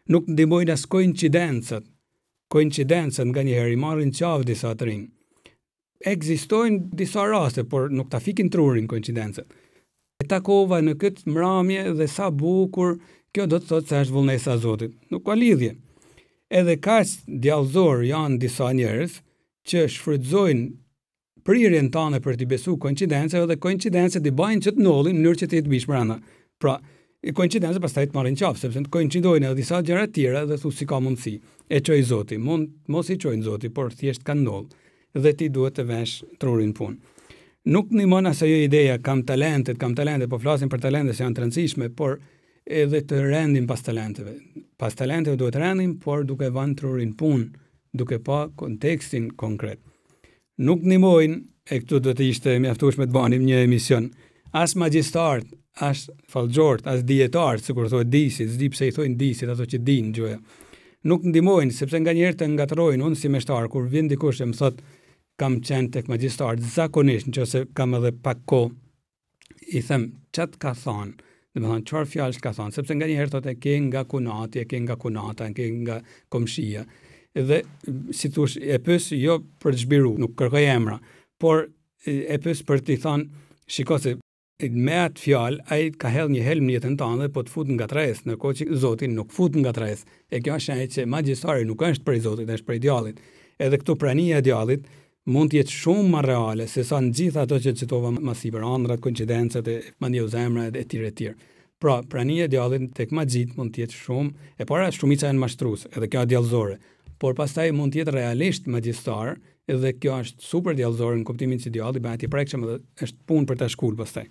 Nuk ndihmojnë as koincidencat. Koincidencat nganjëherë i marrin qafë disa të rinj. Ekzistojnë disa raste, por nuk ta fikin trurin koincidencat. E takova në këtë mramje dhe sa bukur, kjo do të thotë se është vullnesa e Zotit. Nuk ka lidhje. Edhe kaq djallëzor janë disa njerëz që shfrytëzojnë prirjen tënde për t'i besuar koincidencave dhe koincidencët i bajnë që të ndodhin në mënyrë që ti të bish brenda. Pra, koincidencat pastaj të marrin qafë, sepse koincidojnë edhe disa gjëra të tjera dhe thu si ka mundësi. E çoj Zoti, mund mos i çojnë Zoti, por thjesht kanë ndodhur dhe ti duhet të vesh trurin punë. Nuk ndihmon as ajo ideja kam talente, po flasim për talente që janë të rëndësishme, por edhe të rendim pas talenteve. Pas talenteve duhet rendim, por duke vënë trurin punë, duke pa kontekstin konkret. Nuk ndihmojnë, e këtu do të ishte mjaftueshme të banim një emision, as magjistarët, as fallxhort, as dietarët, sikur thotë disit, s'di pse i thojnë disit ato që dinë gjoja. Nuk ndihmojnë sepse nganjëherë të ngatrojnë, unë si meshtar kur vjen dikush e më thot kam qenë tek magjistarët, zakonisht nëse kam edhe pak kohë, i them çat ka thonë. Domethënë çfarë fjalë ka thonë, sepse nganjëherë thotë e ke nga kunati, e ke nga kunata, e ke nga komshia. Dhe si thosh e pyes jo për të zhbiru, nuk kërkoj emra, por e pyes për t'i thënë, shiko se me atë fjalë ai ka hedhur një helm në jetën tënde, po të fut nga tresë, ndërkohë që Zoti nuk fut nga tresë. E kjo është shenjë që magjistari nuk është prej Zotit, është prej djallit. Edhe këtu prania e djallit mund të jetë shumë më reale se sa në gjithë ato që citova më sipër, ëndrat, koincidencat e mandjeu zemra e tjerë. Pra, prania e djallit tek magjit mund të jetë shumë, e para shumica janë mashtruese, edhe kjo është djallëzore. Por pastaj mund të jetë realisht magjistar, edhe kjo është super djallëzore në kuptimin se djalli bëhet i prekshëm dhe është punë për ta shkuar pastaj.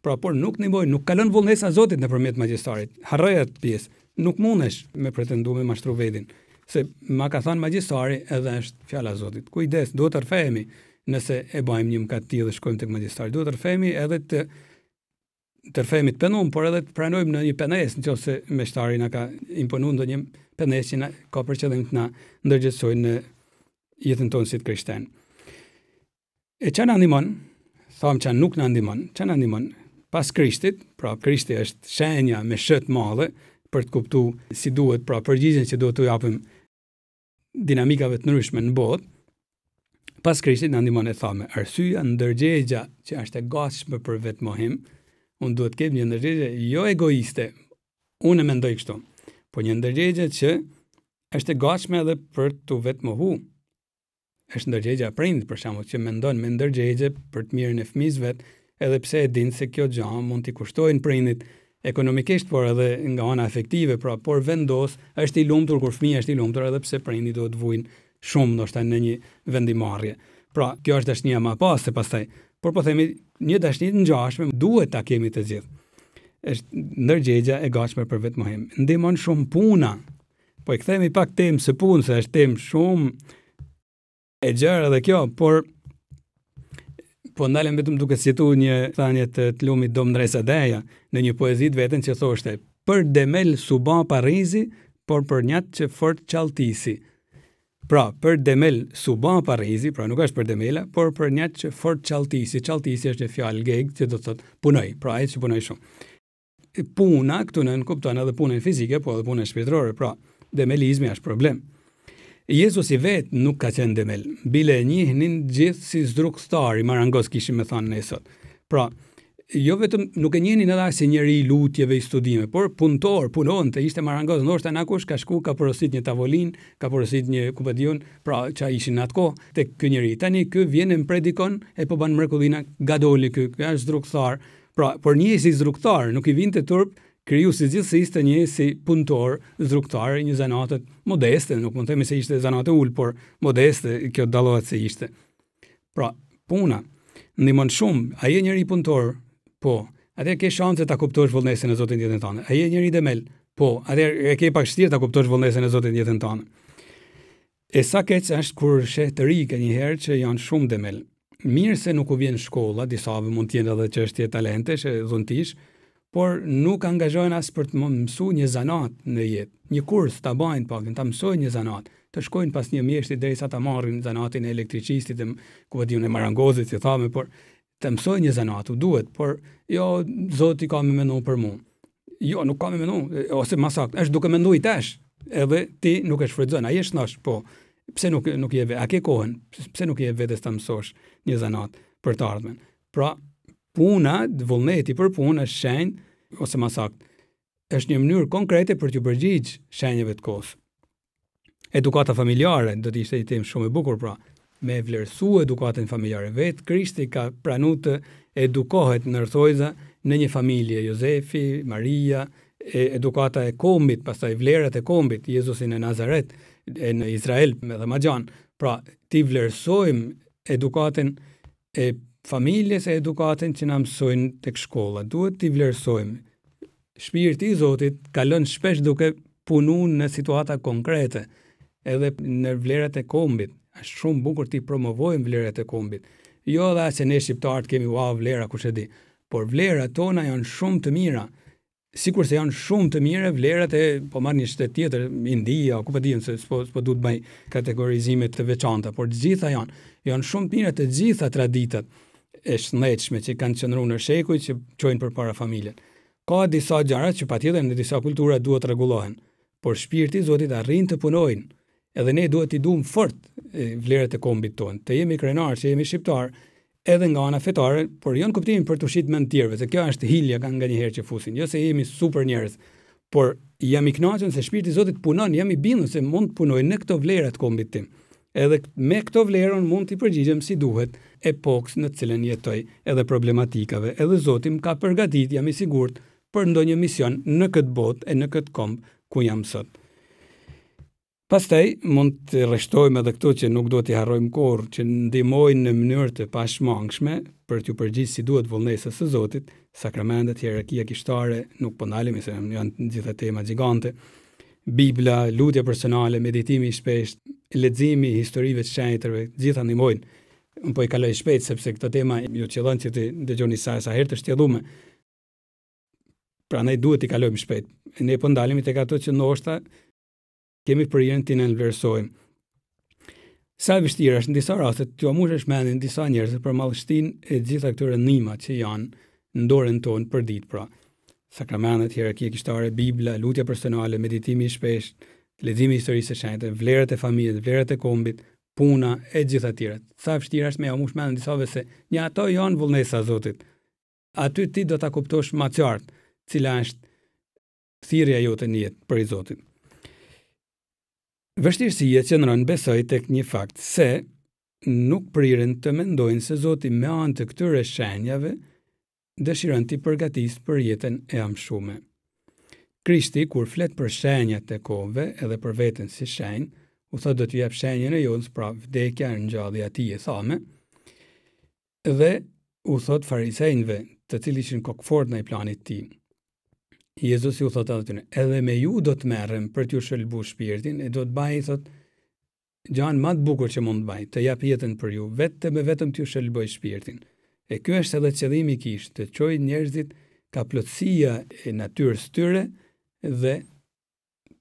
Pra, por nuk nuk kalon vullnesa e Zotit nëpërmjet magjistarit. Harroj atë pjesë. Nuk mundesh me pretendu me mashtru vetin. Se ma ka thënë magjistari edhe është fjala e Zotit. Kujdes, duhet të rrfehemi nëse e bëjmë një mëkat të tillë dhe shkojmë tek magjistari. Duhet të rrfehemi edhe të rrfehemi të penum, por edhe të pranojmë në një penesë, nëse meshtari na ka imponuar ndonjë penesë që na ka për qëllim të na ndërgjegjësojë në jetën tonë si të krishterë. E çana ndihmon, thamë që nuk na ndihmon, çana ndihmon pas Krishtit, pra Krishti është shenja me sh të madhe për të kuptuar si duhet, pra përgjigjen që duhet t'u japim dinamikave të ndryshme në botë. Pas Krishtit na ndihmon e thamë, arsyeja ndërgjegja që është e gatshme për vetmohim, unë duhet të kem një ndërgjegje jo egoiste. Unë e mendoj kështu. Po një ndërgjegje që është e gatshme edhe për të vetmohu. Është ndërgjegja e prindit për shembull që mendon me ndërgjegje për të mirën e fëmijës vet, edhe pse e din se kjo gjë mund t'i kushtojnë prindit, ekonomikisht, por edhe nga ana afektive, pra por vendos është i lumtur kur fëmia është i lumtur edhe pse prindi do të vujnë shumë ndoshta në një vendimarrje. Pra, kjo është dashnia më pas se pastaj. Por po themi, një dashni të ngjashme duhet ta kemi të gjithë. Është ndërgjegja e gatshme për vetë mohim. Ndihmon shumë puna. Po e kthehemi pak temë së punës, se është temë shumë e gjerë edhe kjo, por po ndalem vetëm duke cituar një thënie të Lumit Dom Ndresadeja në një poezi të vetën që thoshte: "Për demel suba Parizi, por për njat që fort qalltisi." Pra, për demel suba Parizi, pra nuk është për demela, por për njat që fort qalltisi. Qalltisi është një fjalë geg që do të thotë punoj, pra ai që punoj shumë. Puna këtu në kupton edhe punën fizike, po edhe punën shpirtërore, pra demelizmi është problem. Jezusi vetë nuk ka qenë demel. Bile e njihnin gjithë si zdrukthar, i marangos kishim me thënë ne sot. Pra, jo vetëm nuk e njihnin edhe si njeri i lutjeve, i studime, por punëtor, punonte, ishte marangos, ndoshta na kush ka shku, ka porosit një tavolinë, ka porosit një kupedion, pra ç'a ishin atko tek ky njeri. Tani ky vjen e predikon e po ban mrekullina, gadoli ky është zdrukthar. Pra, por një si zdrukthar, nuk i vinte turp, kriju si gjithësisht të një si punëtor, zdruktar, një zanatet modeste, nuk mund të themi se ishte zanate ul, por modeste, kjo dallohet se ishte. Pra, puna ndihmon shumë. Ai je njëri punëtor, po, atë ke shanse ta kuptosh vullnesin e Zotit në jetën tënde. Ai je njëri demel, po, atë e ke pak vështirë ta kuptosh vullnesin e Zotit në jetën tënde. E sa keq është kur sheh të ri një herë që janë shumë demel. Mirë se nuk u vjen shkolla, disave mund të jenë edhe çështje talentesh, dhuntish, por nuk angazhohen as për të mësuar një zanat në jetë. Një kurs ta bajnë pak, ta mësojnë një zanat, të shkojnë pas një mjeshti derisa ta marrin zanatin e elektricistit, ku diun e marangozit, si thamë, por të mësojnë një zanat, duhet, por jo Zoti ka më menduar për mua. Jo, nuk ka më menduar, ose më saktë, është duke menduar tash, edhe ti nuk e shfrytëzon, ai është nash, po. Pse nuk je vetë, a ke kohën? Pse nuk je vetes ta mësosh një zanat për të ardhmen? Pra, puna, vullneti për punë është shenjë, ose më saktë, është një mënyrë konkrete për t'ju përgjigj shenjave të kohës. Edukata familjare do të ishte një temë shumë e bukur, pra, me vlerësu edukatën familjare. Vetë Krishti ka pranuar të edukohet ndërthojza në një familje, Jozefi, Maria, edukata e kombit, pastaj vlerat e kombit, Jezusi në Nazaret, në Izrael edhe më gjanë. Pra, ti vlerësojmë edukatën e familjes e edukatën që na mësojnë tek shkolla. Duhet t'i vlerësojmë. Shpirti i Zotit kalon shpesh duke punuar në situata konkrete, edhe në vlerat e kombit. Është shumë bukur ti promovojmë vlerat e kombit. Jo dha se ne shqiptarët kemi vlera kush e di, por vlerat tona janë shumë të mira. Sikur se janë shumë të mira vlerat e, po marr një shtet tjetër, India, ku po diun se s'po duhet bëj kategorizime të veçanta, por të gjitha janë shumë të mira, të gjitha traditat e shëndetshme që kanë qëndruar në shekuj që çojnë përpara familjen. Ka disa gjëra që patjetër në disa kultura duhet rregullohen, por shpirti i Zotit arrin të punojnë. Edhe ne duhet t'i duam fort vlerat e kombit tonë. Të jemi krenar, që jemi shqiptar, edhe nga ana fetare, por jo në kuptimin për të ushit mend të tjerëve, se kjo është hilja nga një herë që fusin. Jo se jemi super njerëz, por jam i kënaqur se shpirti i Zotit punon, jam i bindur se mund të punoj në këto vlera të kombit tim. Edhe me këto vlerën mund t'i përgjigjem si duhet epokës në të cilën jetoj, edhe problematikave. Edhe Zoti më ka përgatitur, jam i sigurt, për ndonjë mision në këtë botë e në këtë komb ku jam sot. Pastaj mund të rreshtojmë edhe këto që nuk do t'i harrojmë kurrë, që ndihmojnë në mënyrë të pashmangshme për t'ju përgjigjë si duhet vullnesës së Zotit, sakramentet, hierarkia kishtare, nuk po ndalemi se janë gjitha tema gjigante. Bibla, lutja personale, meditimi i shpeshtë, leximi i historive të shenjtërve, gjitha ndihmojnë. Unë po i kaloj shpejt sepse këtë tema ju qellon që të dëgjoni sa herë të shtjellume. Prandaj duhet i kalojmë shpejt. Ne po ndalemi tek ato që ndoshta kemi përjerën të në vlerësojmë. Sa vështirë është në disa raste t'ju amushësh mendin disa njerëz për mallështinë e gjitha këtyre ndihmave që janë në dorën tonë për ditë, pra. Sakramentet, hierarkia kishtare, Bibla, lutja personale, meditimi i shpeshtë, leximi i historisë së shenjtë, vlerat e familjes, vlerat e kombit, puna e gjitha të tjera. Sa vështirë është me amush mendin disave se një ato janë vullnesa e Zotit. Aty ti do ta kuptosh më qartë cila është thirrja jote në jetë për Zotin. Vështirësia qëndron besoj tek një fakt se nuk priren të mendojnë se Zoti me anë të këtyre shenjave dëshiron t'i përgatisë për jetën e amshume. Krishti, kur flet për shenjat e kohëve edhe për veten si shenjë, u thot do t'ju jap shenjën e jonës, pra vdekja, ngjallja e tij e thame, dhe u thot farisejve, të cilët ishin kokfort në planit të tij. Jezusi u thot atyre, edhe me ju do të merrem për t'ju shëlbuar shpirtin, e do të bëj, thot, gjën më të bukur që mund të bëj, të jap jetën për ju, vetëm t'ju shëlboj shpirtin. E ky është edhe qëllimi i Kishit, të çojë njerëzit ka plotësia e natyrës tyre dhe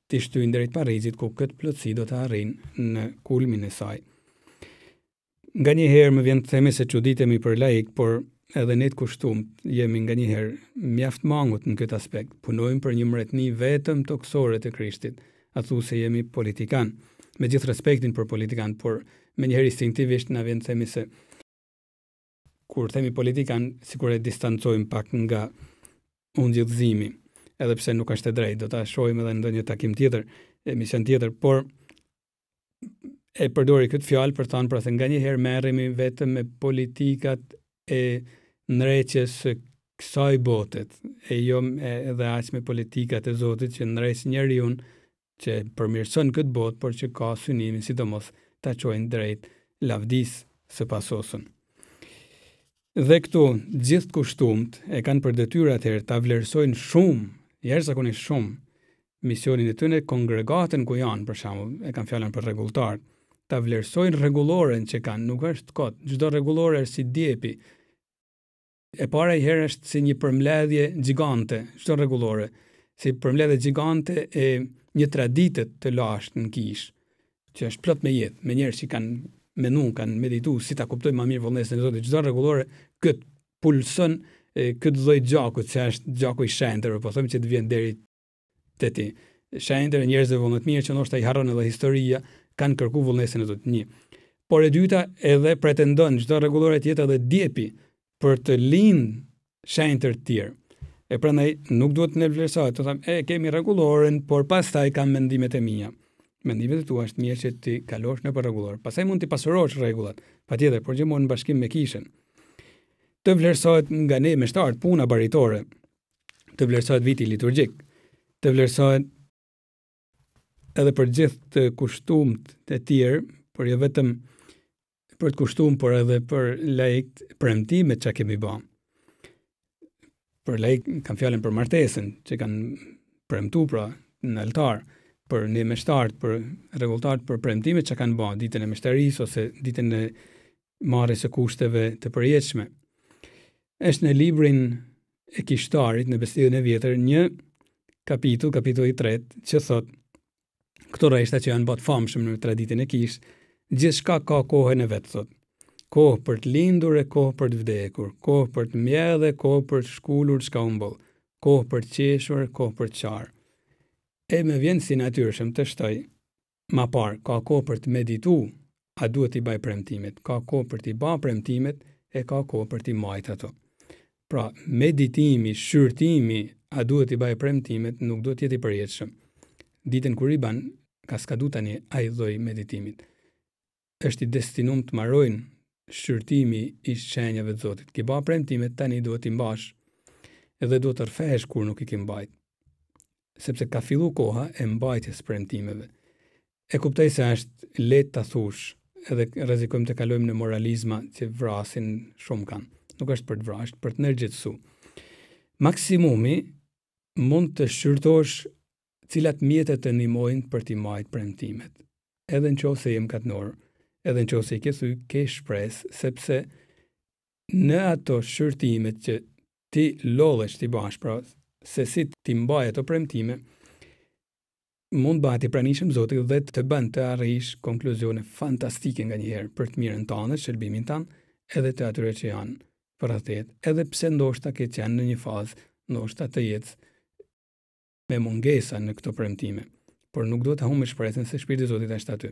t'i shtyjnë drejt Parizit, ku këtë plotësi do të arrijnë në kulmin e saj. Nganjëherë më vjen të themi se çuditemi për laik, por edhe ne të kushtumt jemi nganjëherë mjaft mangut në këtë aspekt. Punojmë për një mbretëni vetëm toksore të Krishtit. A thu se jemi politikan, me gjithë respektin për politikan, por menjëherë instinktivisht na vjen të themi se kur themi politikan, sikur e distancojmë pak nga ungjillëzimi, edhe pse nuk është e drejtë, do ta shohim edhe në ndonjë takim tjetër, emision tjetër, por e përdori këtë fjalë për thënë pra se nganjëherë merremi vetëm me politikat e ndreqjes së kësaj botet, e jo edhe aq me politikat e Zotit që ndres njeriu që përmirëson këtë botë, por që ka synimin sidomos ta çojnë drejt lavdisë së pasosën. Dhe këtu gjithë kushtumt e kanë për detyrë atëherë ta vlerësojnë shumë, jashtëzakonisht shumë, misionin e tyre, kongregatën ku janë, për shembull, e kanë fjalën për rregulltar, ta vlerësojnë rregulloren që kanë, nuk është kot, çdo rregullore është si djepi. E para herë është si një përmbledhje gjigante, çdo rregullore, si përmbledhje gjigante e një tradite të lashtë në kish, që është plot me jetë, me njerëz që kanë menu, kanë meditu, si ta kuptojmë më mirë vullnesin e Zotit. Çdo rregullore këtë pulson këtë lloj gjakut, që është gjaku i shenjtër, po them që të vjen deri te ti. Shenjtër e njerëzve vullnet mirë që ndoshta i harron edhe historia, kanë kërku vullnesin e Zotit. Një. Por e dyta, edhe pretendon çdo rregullore të jetë edhe djepi për të lind shenjtër të tjerë. E prandaj nuk duhet të ne vlerësohet, të them, kemi rregulloren, por pastaj kam mendimet e mia. Mendimet e tua është mirë që ti kalosh në rregullor. Pastaj mund të pasurosh rregullat, patjetër, por gjithmonë në bashkim me kishën. Të vlerësohet nga ne meshtarët, puna baritore, të vlerësohet viti liturgjik, të vlerësohet edhe për gjithë të kushtumt të tjerë, por jo vetëm për të kushtum, por edhe për laik premtimet që kemi bë. Për laik kanë fjalën për martesën, që kanë premtuar pra në altar, për ne meshtarët, për rregulltarët, për premtimet që kanë bërë, ditën e meshtarisë ose ditën e marrjes së kushteve të përjetshme. Është në librin e Kishtarit, në Bestinë e Vjetër, një kapitulli 3, që thot, këto rreshta që janë bërë famshëm në traditën e Kish, gjithçka ka kohën e vet, thot. Kohë për të lindur e kohë për të vdekur, kohë për të mjedhë e kohë për të shkulur shkaumbëll, kohë për të qeshur, kohë për të qarë. E me vjen si natyrshëm të shtoj, ma parë, ka kohë për të meditu, a duhet t'i baj premtimet, ka kohë për t'i baj premtimet, e ka kohë për t'i majt ato. Pra, meditimi, shqyrtimi, a duhet t'i baj premtimet, nuk duhet t'jeti përjetshëm. Ditën kur i ban, ka skadu tani ai lloj meditimit. Është i destinum të marrojnë shqyrtimi i shenjave të Zotit. Ki baj premtimet, tani duhet t'i mbash, edhe duhet të rfesh kur nuk i ke mbajt. Sepse ka fillu koha e mbajtjes premtimeve. E kuptoj se është lehtë ta thush, edhe rrezikojmë të kalojmë në moralizma që vrasin shumë kanë. Nuk është për të vrarë, është për të ndërgjetësu. Maksimumi mund të shqyrtosh cilat mjete të ndihmojnë për t'i marrë premtimet. Edhe nëse jem katnor, edhe nëse ke shpresë, sepse në ato shqyrtimet që ti lodhesh ti bash, pra se si ti mbaj ato premtime, mund bëhet i pranishëm Zotit dhe të bën të arrish konkluzione fantastike nganjëherë për të mirën tënde, shërbimin tënd, edhe të atyre që janë për atë, edhe pse ndoshta ke qenë në një fazë, ndoshta të jetë me mungesa në këto premtime, por nuk duhet të humbësh shpresën se Shpirti i Zotit është aty.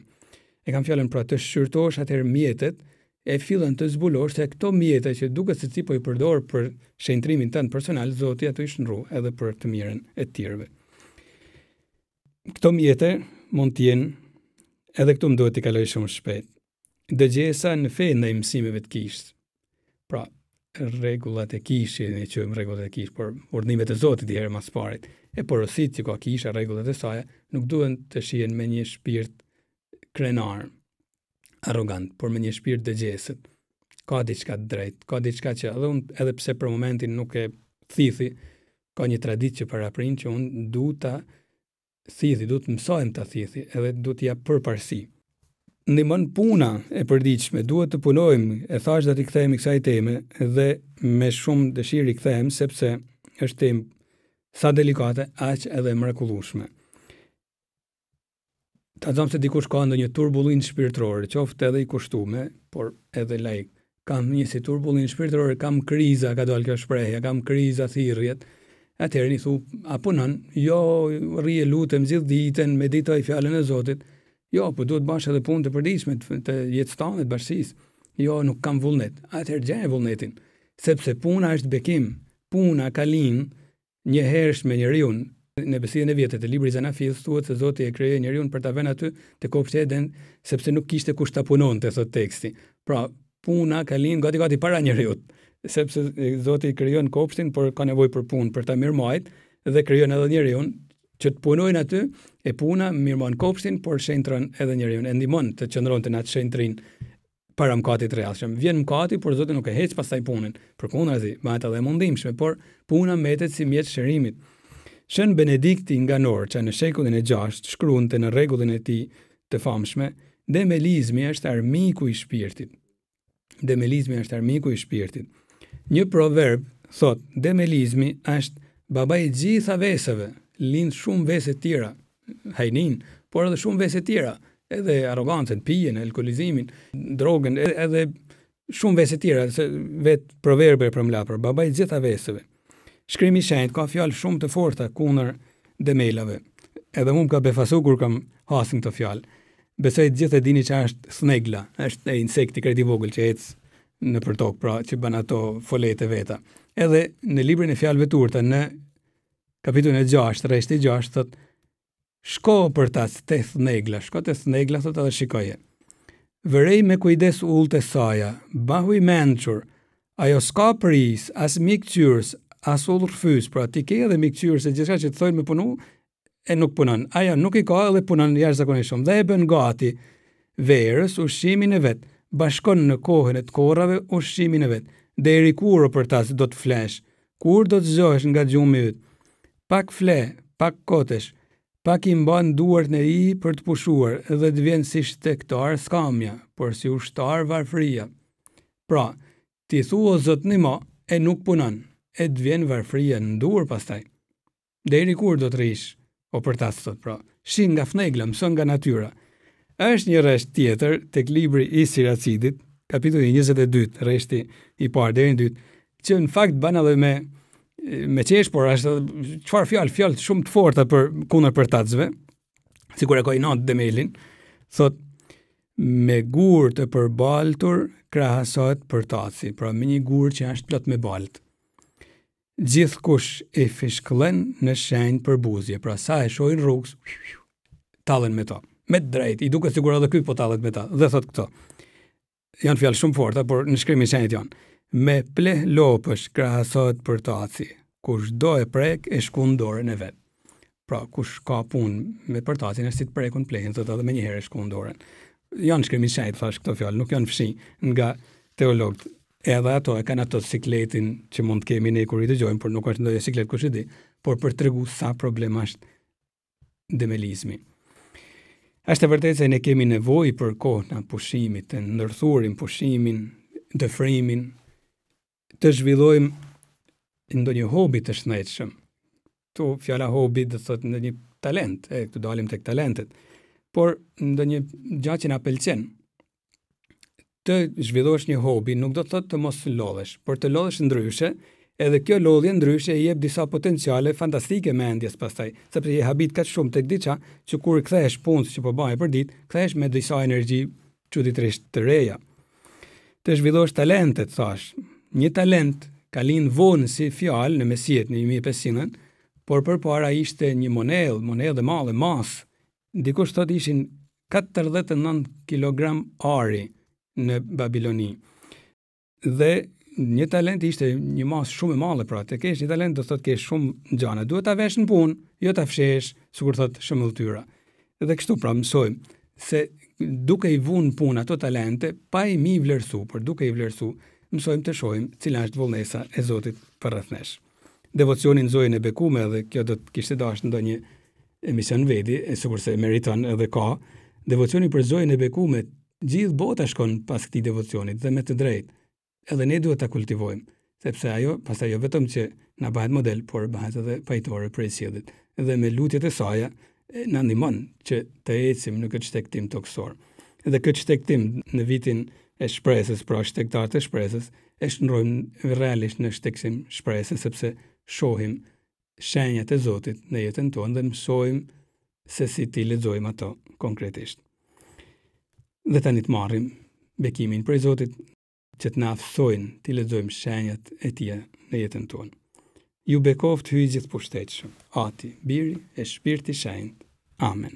E kam fjalën pra të shqyrtosh atëherë mjetet, e fillon të zbulosh se këto mjete që duket se ti po i përdor për shenjtrimin tënd personal, Zoti ato i shndrru edhe për të mirën e të tjerëve. Këto mjete mund të jenë, edhe këtu më duhet t'i kaloj shumë shpejt, dëgjesa në fe ndaj mësimeve të Kishit. Pra, rregullat e kishit, ne quajmë rregullat e kishit, por urdhënimet e Zotit i herë mas parit. E porositë që ka kisha, rregullat e saj, nuk duhen të shihen me një shpirt krenar, arrogant, por me një shpirt dëgjesit. Ka diçka të drejtë, ka diçka që edhe pse për momentin nuk e thithi, ka një traditë që paraprin që unë du të thithi, du të mësojmë të thithi, edhe du t'ja përparsi. Ndihmon puna e përditshme, duhet të punojmë, e thash do t'i kthehemi kësaj teme dhe me shumë dëshirë i kthehem sepse është temë sa delikate, aq edhe mrekullueshme. Ta them se dikush ka ndonjë turbullinë shpirtërore, qoftë edhe i kushtuar, por edhe laik. Kam një si turbullinë shpirtërore, kam kriza, ka dalë kjo shprehje, kam kriza thirrjet. Atëherë i thu, a punon? Jo, rrije lutem gjithë ditën, meditoj fjalën e Zotit. Jo, po duhet bash edhe punë të përditshme të jetës tonë të bashkësisë. Jo, nuk kam vullnet. Atëherë gjaje vullnetin, sepse puna është bekim. Puna ka lind një herësh me njeriu. Në Besimën e vjetër të librit Zanafis thuhet se Zoti e krijoi njeriu për ta vënë aty te kopshti i Eden, sepse nuk kishte kush ta punonte, thot teksti. Pra, puna ka lind gati para njeriu, sepse Zoti i krijon kopshtin, por ka nevojë për punë, për ta mirëmarrë dhe krijon edhe njeriu që të punojnë aty, e puna mirëmon kopshtin, por shenjtron edhe njeriu, e ndihmon të qëndronte në atë shenjtrin para mëkatit të rrallshëm. Vjen mëkati, por Zoti nuk e heq pastaj punën. Përkundrazi, bëhet edhe mundimshme, por puna mbetet si mjet shërimit. Shën Benedikti nga Norça në shekullin e 6 shkruante në rregullin e tij të famshme, demelizmi është armiku i shpirtit. Demelizmi është armiku i shpirtit. Një proverb thot, demelizmi është baba i gjitha veseve, lind shumë vese tjera, hajnin, por edhe shumë vese tjera, edhe arrogancën, pijen, alkoolizimin, drogën, edhe shumë vese tjera, se vetë proverbe për mlapër, baba i gjitha veseve. Shkrimi i Shenjtë ka fjalë shumë të forta kundër demelave. Edhe unë ka befasu kur kam hasin këtë fjalë. Besoj të gjithë e dini që është snegla, është insekti krejt i vogël që ecë në për tokë, pra që bën ato folete veta. Edhe në librin e fjalëve të urta në kapitullin e 6, rreshti 6 thot, shko për ta te snegla, shko te snegla thot edhe shikoje. Vërej me kujdes ulët e saja, bahu i mençur, ajo s'ka pris, as mikqyrs, as ullërfys, pra ti ke edhe mikqyrs, se gjithka që të thojnë me punu, e nuk punon. Aja nuk i ka edhe punon jashtëzakonisht shumë. Dhe e bën gati verës ushqimin e vet, bashkon në kohën e të korrave ushqimin e vet. Deri kur për ta do të flesh, kur do të zgjohesh nga gjumi yt. Pak fle, pak kotesh, pak i mban duart në i për të pushuar, dhe të vjen si shtektar skamja, por si ushtar varfëria. Pra, ti thua zotni ma, e nuk punon, e të vjen varfëria në duar pastaj. Deri kur do të rish, o për ta thot, pra, shin nga fnegla, mëson nga natyra. Është një rresht tjetër tek libri i Siracidit, kapitulli 22, rreshti i parë deri në 2, që në fakt bën edhe me qesh, por është çfarë fjalë shumë të forta për kundër përtacëve, sikur e ka i natë demelin, thot me gur të përbaltur krahasohet përtaci, pra me një gur që është plot me balt. Gjithkush e fishkëllen në shenjë për buzje, pra sa e shohin rrugës, tallen me to. Me drejt, i duket sigur edhe ky po tallet me ta. Dhe thot këto. Janë fjalë shumë forta, por në shkrimin e shenjtë janë. Me pleh lopësh krahasohet përtaci. Kush do e prek e shkon dorën e vet. Pra, kush ka punë me përtacin është si të prekun plehin, thot edhe më një herë shkon dorën. Janë shkrimin e shenjtë, thash këto fjalë, nuk janë fshi nga teologët. Edhe ato e kanë ato sikletin që mund të kemi ne kur i dëgjojmë, por nuk është ndonjë siklet kush e di, por për tregu sa problem është demelizmi. Është e vërtetë se ne kemi nevojë për kohën e pushimit, të ndërthurim pushimin, të frimin, të zhvillojmë ndonjë hobi të shnetshëm. Tu fjala hobi do thotë ndonjë talent, këtu dalim tek talentet, por ndonjë gjë që na pëlqen. Të zhvillosh një hobi nuk do të thotë të mos lodhesh, por të lodhesh ndryshe, edhe kjo lodhje ndryshe i jep disa potenciale fantastike mendjes pastaj, sepse je habit kaq shumë tek diçka që kur kthehesh punës që po bëj për ditë, kthehesh me disa energji çuditërisht të reja. Të zhvillosh talentet, thash. Një talent ka lind vonë si fjalë në mesjet në 1500, por përpara ishte një monedhë e madhe, mas. Dikush thotë ishin 49 kg ari në Babiloni. Dhe një talent ishte një masë shumë e madhe, pra të kesh një talent do thotë kesh shumë gjana, duhet ta vesh në punë, jo ta fshesh, sikur thotë shëmbulltyra. Dhe kështu pra mësojmë se duke i vunë punë ato talente, pa i mi vlerësu, por duke i vlerësu, mësojmë të shohim cila është vullnesa e Zotit për rreth nesh. Devocionin Zojën e bekume, edhe kjo do të kishte dashur ndonjë emision vedi, e sigurisht meriton edhe ka. Devocioni për Zojën e bekume, gjithë bota shkon pas këtij devocionit dhe me të drejtë. Edhe ne duhet ta kultivojmë, sepse ajo, pastaj jo vetëm që na bëhet model, por bëhet edhe pajtore për sjelljet. Dhe me lutjet e saj na ndihmon që të ecim në këtë shtektim toksor. Dhe këtë shtektim në vitin e shpresës, pra shtektarët e shpresës, e shndrojmë realisht në shteksim shpresës, sepse shohim shenjat e Zotit në jetën tonë dhe mësojmë se si t'i lexojmë ato konkretisht. Dhe tani të marrim bekimin prej Zotit që të na aftësojnë t'i lexojmë shenjat e tij në jetën tonë. Ju bekoft hyj gjithë pushtetshëm, Ati, Biri e Shpirti Shenjtë. Amen.